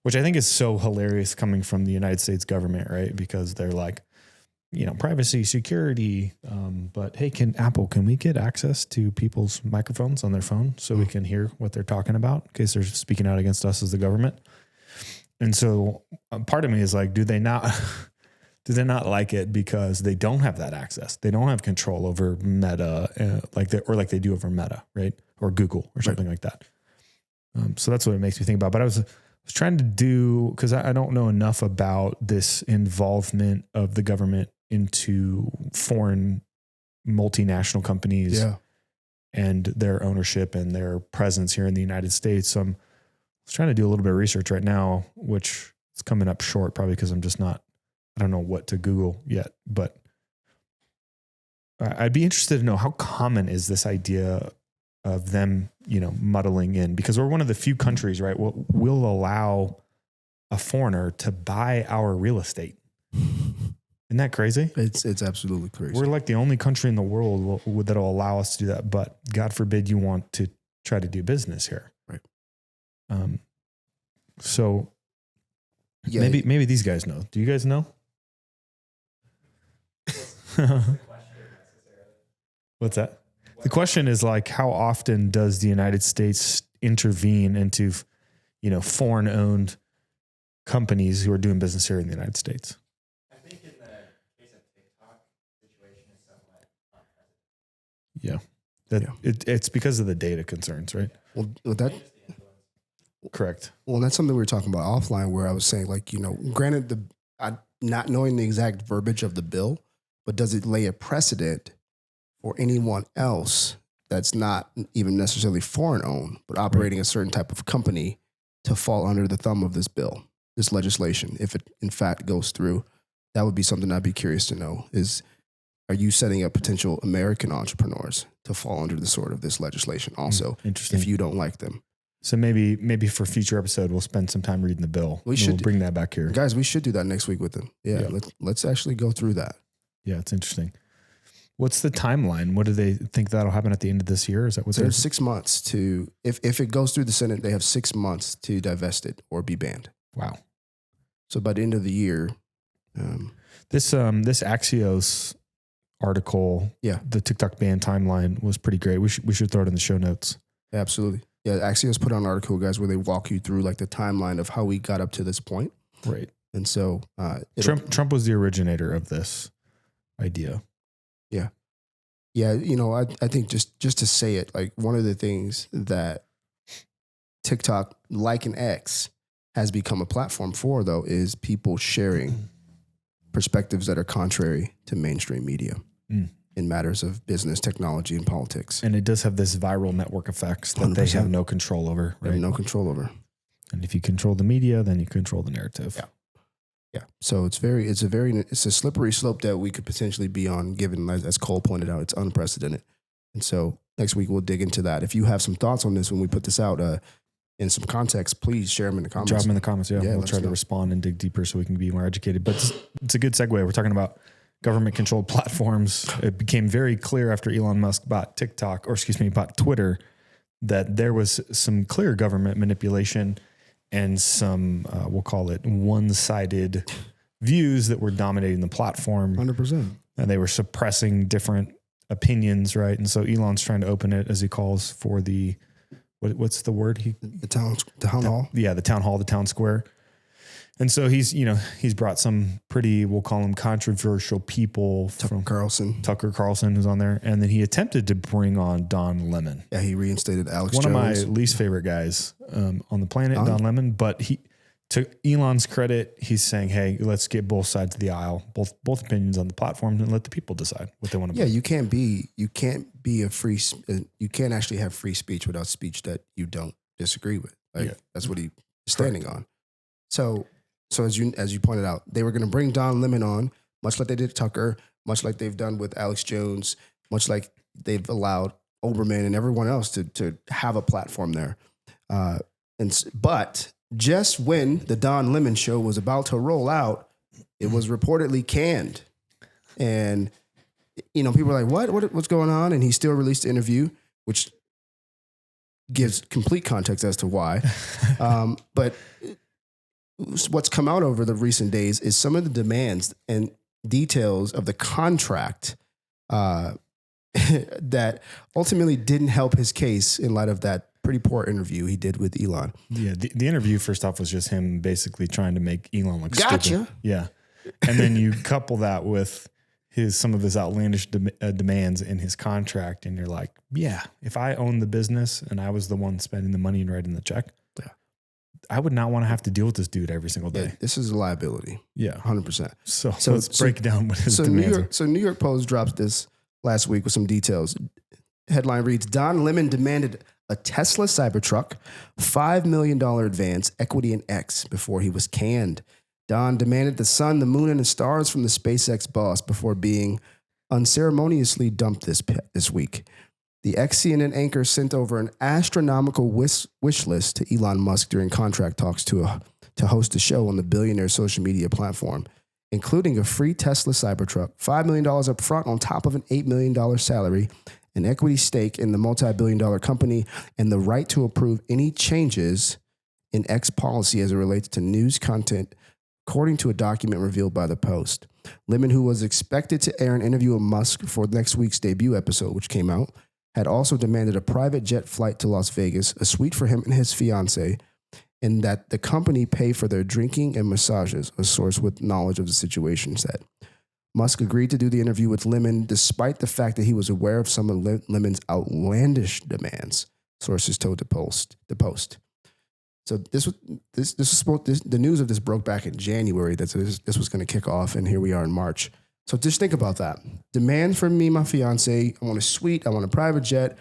which I think is so hilarious coming from the United States government, right? Because they're like, privacy, security. But hey, can we get access to people's microphones on their phone so we can hear what they're talking about in case they're speaking out against us as the government? And so part of me is like, do they not like it because they don't have that access? They don't have control over Meta, like they do over Meta, right? Or Google or something like that. So that's what it makes me think about. But I was trying to do, because I don't know enough about this involvement of the government into foreign multinational companies and their ownership and their presence here in the United States. So I was trying to do a little bit of research right now, which is coming up short probably because I don't know what to Google yet, but I'd be interested to know, how common is this idea of them, muddling in? Because we're one of the few countries, right, will allow a foreigner to buy our real estate. Isn't that crazy? It's absolutely crazy. We're like the only country in the world that'll allow us to do that. But God forbid you want to try to do business here. Right. So maybe these guys know. Do you guys know? What's that? The question is like, how often does the United States intervene into, foreign owned companies who are doing business here in the United States? I think in the case of TikTok, the situation is somewhat unprecedented. Yeah. It's because of the data concerns, right? Well, Correct. Well, and that's something we were talking about offline, where I was saying, like, granted, not knowing the exact verbiage of the bill, but does it lay a precedent for anyone else that's not even necessarily foreign owned, but operating a certain type of company to fall under the thumb of this bill, this legislation, if it in fact goes through? That would be something I'd be curious to know is, are you setting up potential American entrepreneurs to fall under the sword of this legislation also, Interesting. if you don't like them? So maybe for a future episode, we'll spend some time reading the bill. We'll bring that back here. Guys, we should do that next week with them. Yeah. Let's actually go through that. Yeah, it's interesting. What's the timeline? What do they think that'll happen at the end of this year? Is that what they have 6 months to, if it goes through the Senate, they have 6 months to divest it or be banned. Wow. So by the end of the year, this Axios article, the TikTok ban timeline was pretty great. We should throw it in the show notes. Absolutely. Yeah, Axios put out an article, guys, where they walk you through like the timeline of how we got up to this point. Right. And so Trump was the originator of this idea. Yeah. Yeah. I think just to say it, like, one of the things that TikTok, like an X, has become a platform for, though, is people sharing perspectives that are contrary to mainstream media in matters of business, technology, and politics. And it does have this viral network effects that 100%. They have no control over. Right? They have no control over. And if you control the media, then you control the narrative. Yeah. Yeah. So it's a slippery slope that we could potentially be on, given, as Cole pointed out, it's unprecedented. And so next week we'll dig into that. If you have some thoughts on this when we put this out in some context, please share them in the comments. Drop them in the comments. Yeah. We'll try to respond and dig deeper so we can be more educated. But it's a good segue. We're talking about government controlled platforms. It became very clear after Elon Musk bought Twitter, that there was some clear government manipulation and some, we'll call it one-sided views that were dominating the platform. 100%. And they were suppressing different opinions, right? And so Elon's trying to open it, as he calls, for the, what's the word? The town hall. Yeah, the town hall, the town square. And so he's brought some pretty, we'll call them controversial people. Tucker Carlson who's on there. And then he attempted to bring on Don Lemon. Yeah, he reinstated Alex Jones. One of my least favorite guys on the planet, Don Lemon. But he, to Elon's credit, he's saying, hey, let's get both sides of the aisle, both opinions on the platform, and let the people decide what they want to do. Yeah, you can't be you can't actually have free speech without speech that you don't disagree with. That's what he's standing on. So as you pointed out, they were going to bring Don Lemon on, much like they did Tucker, much like they've done with Alex Jones, much like they've allowed Oberman and everyone else to have a platform there. But just when the Don Lemon show was about to roll out, it was reportedly canned. And, people were like, what's going on? And he still released the interview, which gives complete context as to why. But what's come out over the recent days is some of the demands and details of the contract that ultimately didn't help his case in light of that pretty poor interview he did with Elon. Yeah, the interview, first off, was just him basically trying to make Elon look gotcha. Stupid. Yeah. And then you couple that with some of his outlandish demands in his contract, and you're like, yeah, if I owned the business and I was the one spending the money and writing the check, I would not want to have to deal with this dude every single day. Yeah, this is a liability. Yeah. 100%. So let's break down what his demands are. New York Post dropped this last week with some details. Headline reads, Don Lemon demanded a Tesla Cybertruck, $5 million advance, equity in X before he was canned. Don demanded the sun, the moon, and the stars from the SpaceX boss before being unceremoniously dumped this week. The ex-CNN anchor sent over an astronomical wish list to Elon Musk during contract talks to host a show on the billionaire social media platform, including a free Tesla Cybertruck, $5 million up front on top of an $8 million salary, an equity stake in the multi-billion-dollar company, and the right to approve any changes in X policy as it relates to news content, according to a document revealed by the Post. Lemon, who was expected to air an interview with Musk for next week's debut episode, which came out, had also demanded a private jet flight to Las Vegas, a suite for him and his fiancée, and that the company pay for their drinking and massages, a source with knowledge of the situation said. Musk agreed to do the interview with Lemon despite the fact that he was aware of some of Lemon's outlandish demands, sources told the Post. So the news of this broke back in January that this was going to kick off, and here we are in March. So just think about that. Demand from me, my fiance. I want a suite. I want a private jet.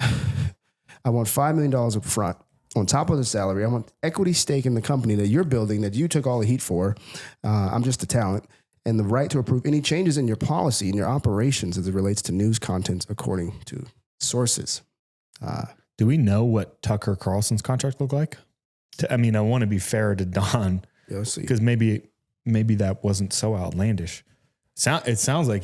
I want $5 million up front on top of the salary. I want equity stake in the company that you're building that you took all the heat for. I'm just a talent. And the right to approve any changes in your policy and your operations as it relates to news content according to sources. Do we know what Tucker Carlson's contract looked like? I mean, I want to be fair to Don because maybe that wasn't so outlandish. It sounds like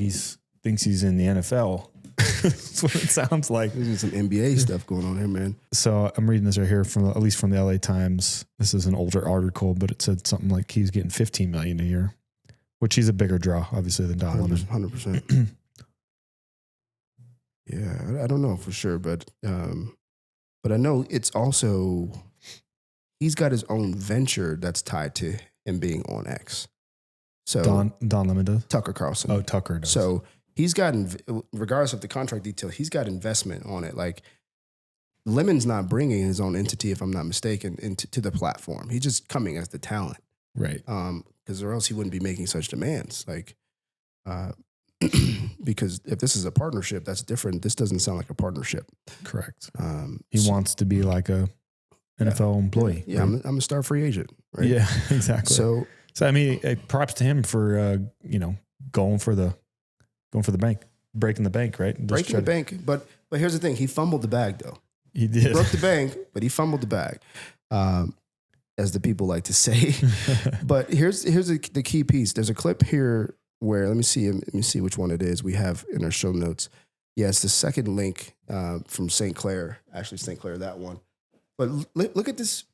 thinks he's in the NFL. That's what it sounds like. There's some NBA stuff going on here, man. So I'm reading this right here at least from the LA Times. This is an older article, but it said something like he's getting $15 million a year, which he's a bigger draw, obviously, than Don Lemon. 100%. Yeah, I don't know for sure, but I know it's also he's got his own venture that's tied to him being on X. So Don Lemon does? Tucker Carlson. Oh, Tucker does. So he's got, regardless of the contract detail, he's got investment on it. Like Lemon's not bringing his own entity, if I'm not mistaken, to the platform. He's just coming as the talent, right? Because or else he wouldn't be making such demands. Like, because if this is a partnership, that's different. This doesn't sound like a partnership. Correct. He wants to be like a NFL employee. Yeah, right? I'm a star free agent. Right? Yeah, exactly. So I mean, props to him for going for the bank, breaking the bank, right? Breaking the bank, but here's the thing: he fumbled the bag, though. He did. He broke the bank, but he fumbled the bag, as the people like to say. But here's the key piece. There's a clip here where let me see which one it is. We have in our show notes. Yeah, it's the second link from St. Clair. Actually, St. Clair, that one. But look at this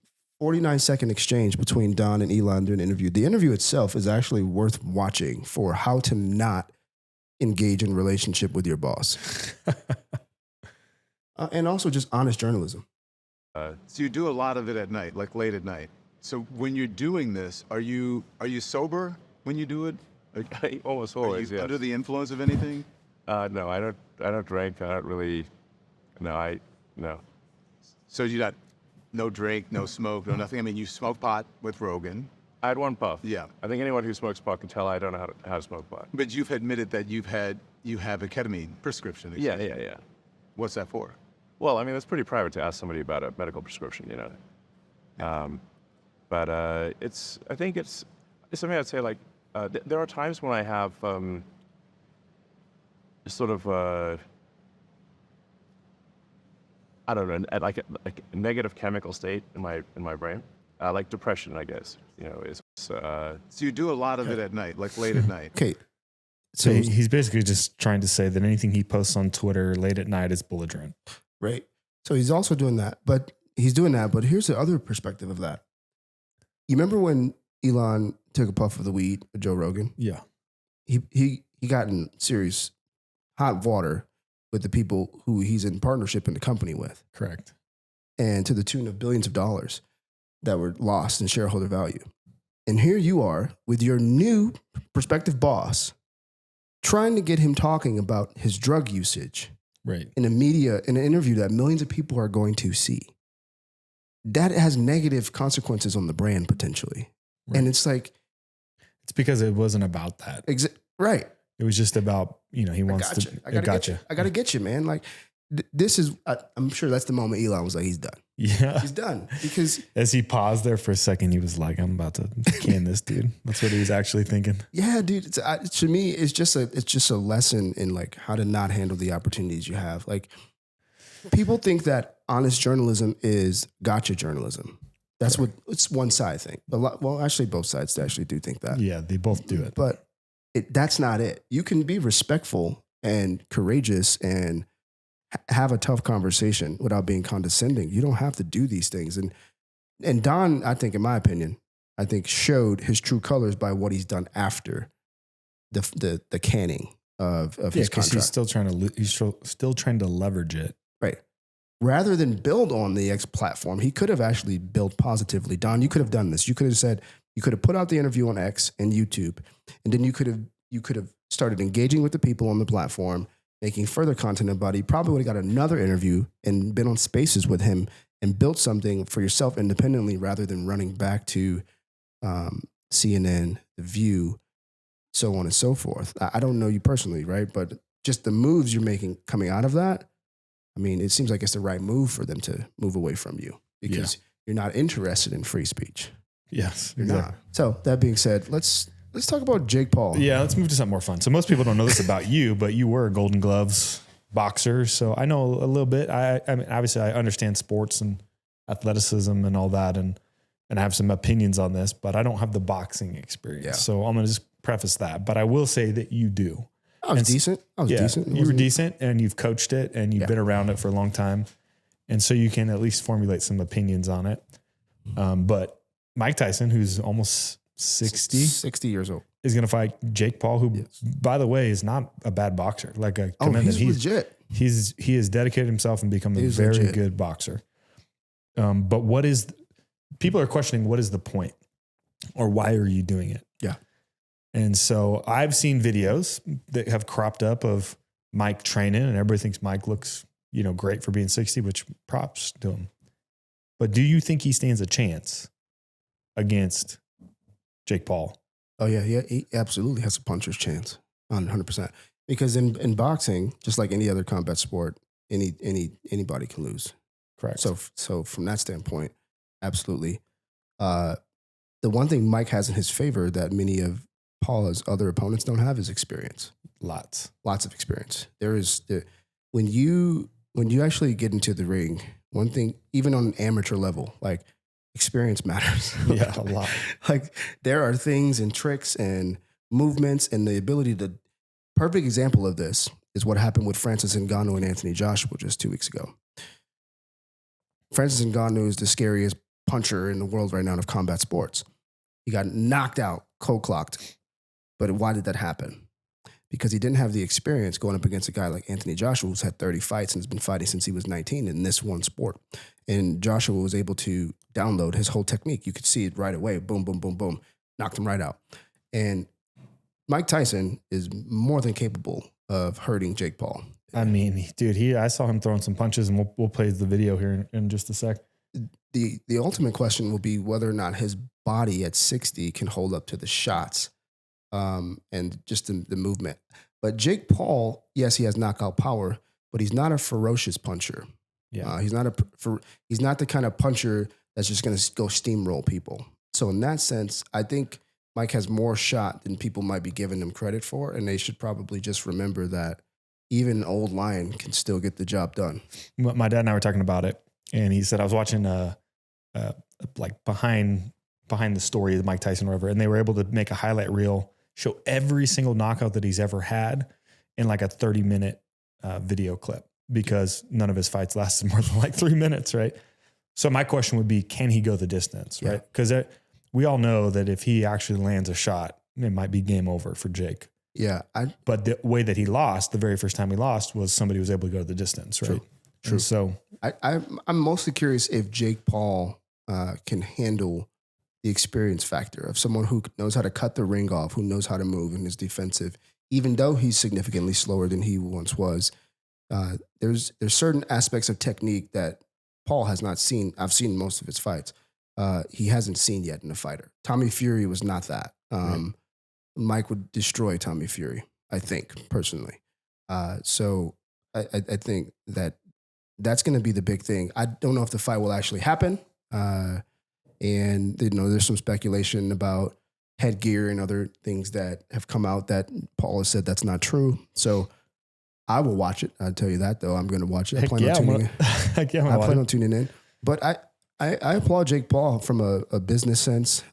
49-second exchange between Don and Elon during the interview. The interview itself is actually worth watching for how to not engage in relationship with your boss. And also just honest journalism. So you do a lot of it at night, like late at night. So when you're doing this, are you sober when you do it? Almost always, yes. Under the influence of anything? No, I don't drink. I don't really. No. So you got no drink, no smoke, no nothing. I mean, you smoke pot with Rogan. I had one puff. Yeah. I think anyone who smokes pot can tell I don't know how to smoke pot. But you've admitted that you have a ketamine prescription. Yeah. What's that for? Well, I mean, it's pretty private to ask somebody about a medical prescription, you know. But I think it's something I'd say like there are times when I have sort of I don't know, at like a negative chemical state in my brain, like depression, I guess. You know, is so you do a lot of it at night, like late at night. Okay. So he's basically just trying to say that anything he posts on Twitter late at night is belligerent. Right. So he's also doing that, but here's the other perspective of that. You remember when Elon took a puff of the weed with Joe Rogan? Yeah. He got in serious hot water with the people who he's in partnership in the company with. Correct. And to the tune of billions of dollars that were lost in shareholder value. And here you are with your new prospective boss trying to get him talking about his drug usage. Right. In an interview that millions of people are going to see. That has negative consequences on the brand potentially. Right. And it's like. It's because it wasn't about that. Right. It was just about, he wants to. I got to get you, man. Like this is, I'm sure that's the moment Elon was like, he's done. Yeah. He's done because. As he paused there for a second, he was like, I'm about to can this dude. That's what he was actually thinking. Yeah, dude. To me, it's just a lesson in like how to not handle the opportunities you have. Like people think that honest journalism is gotcha journalism. That's what it's one side thing. Well, actually both sides actually do think that. Yeah, they both do it. But that's not it. You can be respectful and courageous and have a tough conversation without being condescending. You don't have to do these things. And Don, I think, in my opinion, showed his true colors by what he's done after the canning of his contract. He's still trying to leverage it. Right. Rather than build on the X platform, he could have actually built positively. Don, you could have done this. You could have said, you could have put out the interview on X and YouTube, and then you could have started engaging with the people on the platform, making further content about it. You probably would have got another interview and been on Spaces with him and built something for yourself independently rather than running back to CNN, The View, so on and so forth. I don't know you personally, right? But just the moves you're making coming out of that, I mean, it seems like it's the right move for them to move away from you because you're not interested in free speech. Yes, you're not. So that being said, let's talk about Jake Paul. Yeah, let's move to something more fun. So most people don't know this about you, but you were a Golden Gloves boxer. So I know a little bit. I mean, obviously I understand sports and athleticism and all that, and I have some opinions on this, but I don't have the boxing experience. Yeah. So I'm going to just preface that, but I will say that you do. I was decent. You were decent, and you've coached it, and you've been around it for a long time. And so you can at least formulate some opinions on it. But Mike Tyson, who's almost 60 years old, is going to fight Jake Paul, who, by the way, is not a bad boxer. Like I commend him. He's legit. He has dedicated himself and become a very good boxer. But people are questioning, what is the point, or why are you doing it? Yeah. And so I've seen videos that have cropped up of Mike training, and everybody thinks Mike looks, great for being 60, which props to him. But do you think he stands a chance against Jake Paul? Oh yeah, he absolutely has a puncher's chance, 100%. Because in boxing, just like any other combat sport, anybody can lose. Correct. So from that standpoint, absolutely. The one thing Mike has in his favor that many of Paul's other opponents don't have is experience. Lots of experience. When you actually get into the ring, one thing, even on an amateur level, like experience matters. Yeah, a lot. Like there are things and tricks and movements and the ability to. Perfect example of this is what happened with Francis Ngannou and Anthony Joshua just 2 weeks ago. Francis Ngannou is the scariest puncher in the world right now of combat sports. He got knocked out, cold-clocked. But why did that happen? Because he didn't have the experience going up against a guy like Anthony Joshua, who's had 30 fights and has been fighting since he was 19 in this one sport. And Joshua was able to download his whole technique. You could see it right away. Boom, boom, boom, boom. Knocked him right out. And Mike Tyson is more than capable of hurting Jake Paul. I mean, dude, I saw him throwing some punches, and we'll play the video here in just a sec. The ultimate question will be whether or not his body at 60 can hold up to the shots and just the movement. But Jake Paul, yes, he has knockout power, but he's not a ferocious puncher. Yeah, he's not the kind of puncher that's just going to go steamroll people. So in that sense, I think Mike has more shot than people might be giving him credit for, and they should probably just remember that even an old lion can still get the job done. My dad and I were talking about it, and he said I was watching like behind the story of Mike Tyson or whatever, and they were able to make a highlight reel, show every single knockout that he's ever had in like a 30-minute video clip, because none of his fights lasted more than like 3 minutes, right? So my question would be, can he go the distance, right? Because we all know that if he actually lands a shot, it might be game over for Jake. Yeah. But the way that he lost, the very first time he lost, was somebody was able to go the distance, right? True. And so I'm mostly curious if Jake Paul can handle the experience factor of someone who knows how to cut the ring off, who knows how to move and is defensive, even though he's significantly slower than he once was. There's certain aspects of technique that Paul has not seen. I've seen most of his fights. He hasn't seen yet in a fighter. Tommy Fury was not that. Right. Mike would destroy Tommy Fury, I think, personally. So I think that's going to be the big thing. I don't know if the fight will actually happen. And there's some speculation about headgear and other things that have come out that Paul has said that's not true. So I will watch it. I'll tell you that, though. I'm going to watch it. I plan on tuning in. But I applaud Jake Paul from a business sense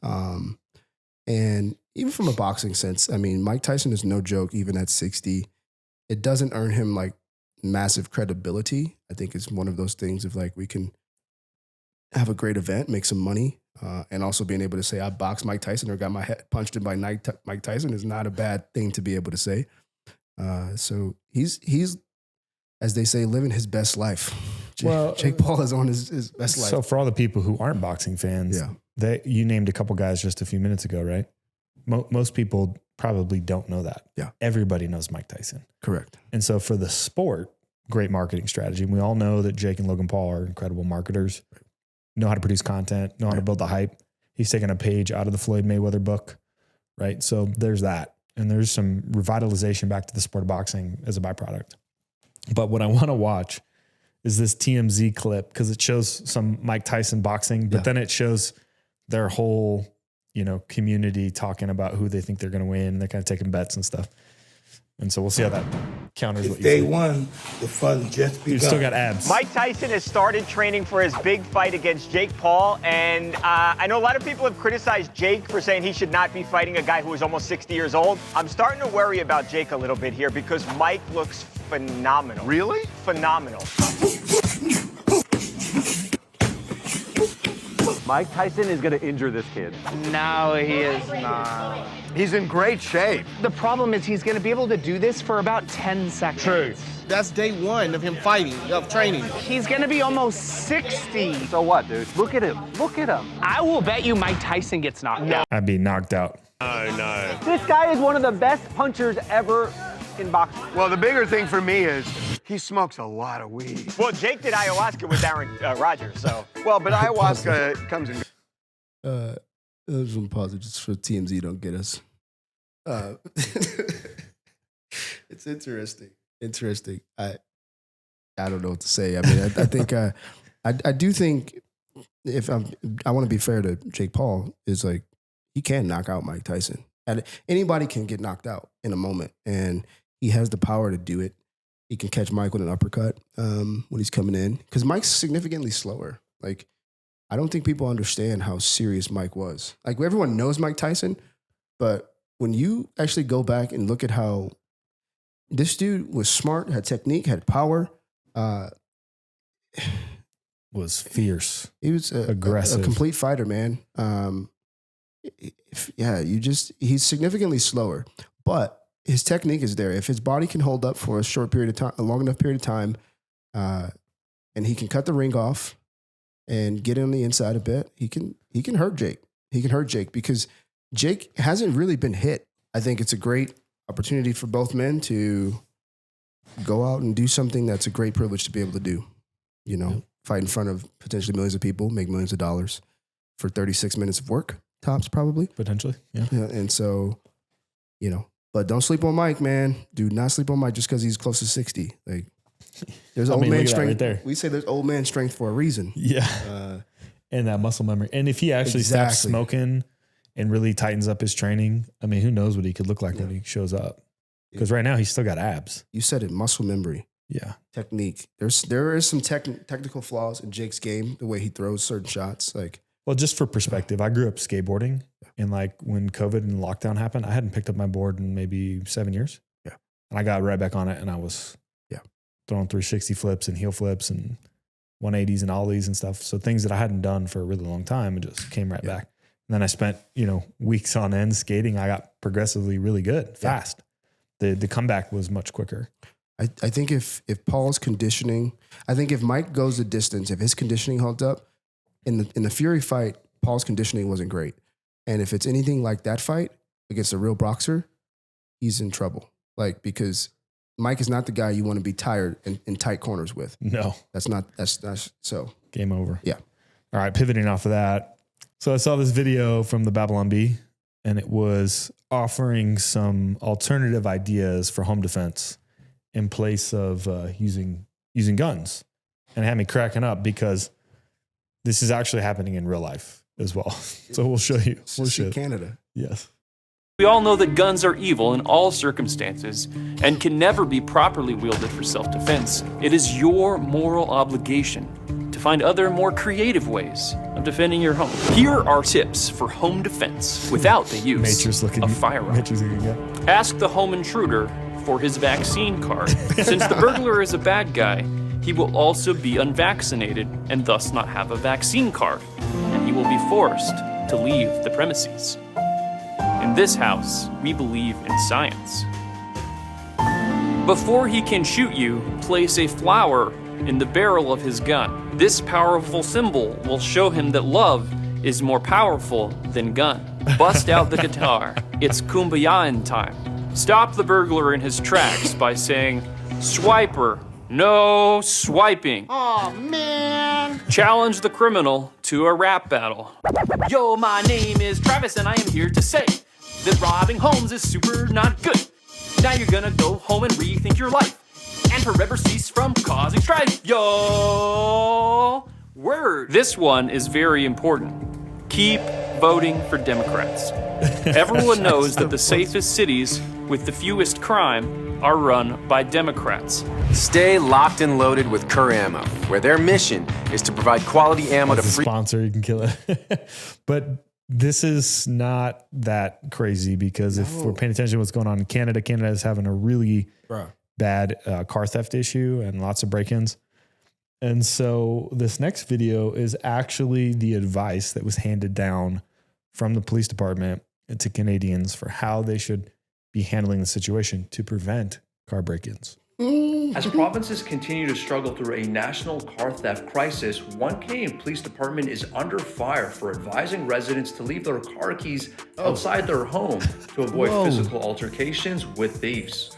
and even from a boxing sense. I mean, Mike Tyson is no joke, even at 60. It doesn't earn him like massive credibility. I think it's one of those things of like, we can have a great event, make some money, and also being able to say, I boxed Mike Tyson or got my head punched in by Mike Tyson is not a bad thing to be able to say. So he's, as they say, living his best life. Jake Paul is on his best life. So for all the people who aren't boxing fans, you named a couple guys just a few minutes ago, right? Most people probably don't know that. Yeah. Everybody knows Mike Tyson. Correct. And so for the sport, great marketing strategy. And we all know that Jake and Logan Paul are incredible marketers, know how to produce content, know how to build the hype. He's taken a page out of the Floyd Mayweather book, right? So there's that. And there's some revitalization back to the sport of boxing as a byproduct. But what I want to watch is this TMZ clip, because it shows some Mike Tyson boxing, but then it shows their whole, community talking about who they think they're going to win. They're kind of taking bets and stuff. And so we'll see how that counters what you Day say. one, the fun just begun. You still got abs. Mike Tyson has started training for his big fight against Jake Paul, and I know a lot of people have criticized Jake for saying he should not be fighting a guy who is almost 60 years old. I'm starting to worry about Jake a little bit here because Mike looks phenomenal. Really? Phenomenal. Mike Tyson is going to injure this kid. No, he is not. He's in great shape. The problem is he's going to be able to do this for about 10 seconds. True. That's day one of him fighting, of training. He's going to be almost 60. So what, dude? Look at him. Look at him. I will bet you Mike Tyson gets knocked out. I'd be knocked out. No. This guy is one of the best punchers ever in boxing. Well, the bigger thing for me is he smokes a lot of weed. Well, Jake did ayahuasca with Aaron Rodgers, so. Well, but ayahuasca comes in. There's some pause just for TMZ don't get us. It's interesting. Interesting. I don't know what to say. I mean, I think I do think if I want to be fair to Jake Paul, is like he can knock out Mike Tyson. And anybody can get knocked out in a moment, and he has the power to do it. He can catch Mike with an uppercut when he's coming in, because Mike's significantly slower. Like, I don't think people understand how serious Mike was. Like, everyone knows Mike Tyson, but when you actually go back and look at how this dude was smart, had technique, had power, was fierce. He was aggressive, a complete fighter, man. He's significantly slower, but his technique is there. If his body can hold up for a short period of time, a long enough period of time, and he can cut the ring off and get on the inside a bit, he can hurt Jake. He can hurt Jake because Jake hasn't really been hit. I think it's a great opportunity for both men to go out and do something that's a great privilege to be able to do. Fight in front of potentially millions of people, make millions of dollars for 36 minutes of work, tops probably. Potentially, yeah. And so, but don't sleep on Mike, man. Do not sleep on Mike just because he's close to 60. Like, there's old man strength. Right there. We say there's old man strength for a reason. Yeah. And that muscle memory. And if he actually stops smoking and really tightens up his training, I mean, who knows what he could look like when he shows up? Because right now he's still got abs. You said it, muscle memory. Yeah. Technique. There is some technical flaws in Jake's game, the way he throws certain shots. Like, well, just for perspective, I grew up skateboarding, and like when COVID and lockdown happened, I hadn't picked up my board in maybe 7 years. Yeah. And I got right back on it, and I was throwing 360 flips and heel flips and 180s and ollies and stuff. So things that I hadn't done for a really long time, it just came right back. And then I spent, weeks on end skating. I got progressively really good, fast. The comeback was much quicker. I think if Paul's conditioning, I think if Mike goes the distance, if his conditioning holds up, in the Fury fight, Paul's conditioning wasn't great. And if it's anything like that fight against a real boxer, he's in trouble. Like, because Mike is not the guy you want to be tired in tight corners with. No. That's so. Game over. Yeah. All right, pivoting off of that. So I saw this video from the Babylon Bee, and it was offering some alternative ideas for home defense in place of using guns. And it had me cracking up because this is actually happening in real life as well. So we'll show you. We'll show Canada. Yes. We all know that guns are evil in all circumstances and can never be properly wielded for self-defense. It is your moral obligation to find other, more creative ways of defending your home. Here are tips for home defense without the use of firearms. Ask the home intruder for his vaccine card. Since the burglar is a bad guy, he will also be unvaccinated and thus not have a vaccine card, and he will be forced to leave the premises. In this house, we believe in science. Before he can shoot you, place a flower in the barrel of his gun. This powerful symbol will show him that love is more powerful than gun. Bust out the guitar. It's Kumbaya-in time. Stop the burglar in his tracks by saying, "Swiper, No swiping. Oh, man. Challenge the criminal to a rap battle. Yo, my name is Travis, and I am here to say that robbing homes is super not good. Now you're gonna go home and rethink your life and forever cease from causing strife. Yo, word. This one is very important. Keep voting for Democrats. Everyone knows that the safest cities with the fewest crime are run by Democrats. Stay locked and loaded with Kerr Ammo, where their mission is to provide quality ammo As to a free. sponsor, you can kill it. But this is not that crazy because if we're paying attention to what's going on in Canada, Canada is having a really bad car theft issue and lots of break-ins. And so this next video is actually the advice that was handed down from the police department to Canadians for how they should be handling the situation to prevent car break-ins. As provinces continue to struggle through a national car theft crisis, one Canadian police department is under fire for advising residents to leave their car keys outside their home to avoid physical altercations with thieves.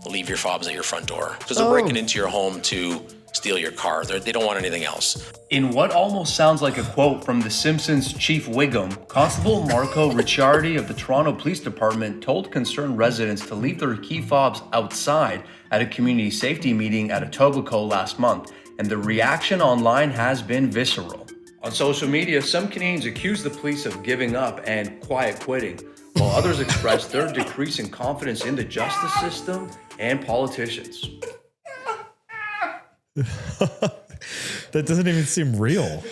Leave your fobs at your front door because they're breaking into your home to steal your car. They don't want anything else. In what almost sounds like a quote from The Simpsons' Chief Wiggum, Constable Marco Ricciardi of the Toronto Police Department told concerned residents to leave their key fobs outside at a community safety meeting at Etobicoke last month, and the reaction online has been visceral. On social media, some Canadians accuse the police of giving up and quiet quitting, while others express their decreasing confidence in the justice system and politicians. That doesn't even seem real.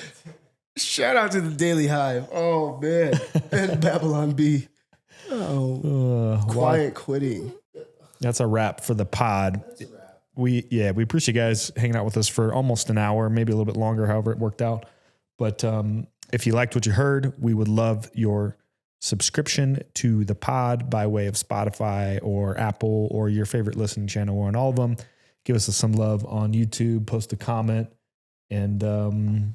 Shout out to the Daily Hive. Oh, man. And Babylon B. Quiet quitting. That's a wrap for the pod. We appreciate you guys hanging out with us for almost an hour, maybe a little bit longer, however it worked out. But if you liked what you heard, we would love your subscription to the pod by way of Spotify or Apple or your favorite listening channel or on all of them. Give us some love on YouTube, post a comment, and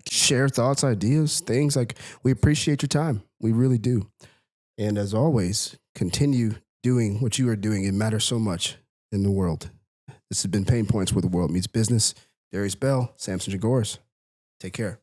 share thoughts, ideas, things. Like, we appreciate your time. We really do. And as always, continue doing what you are doing. It matters so much in the world. This has been Pain Points, where the world meets business. Darius Bell, Samson Jagoras. Take care.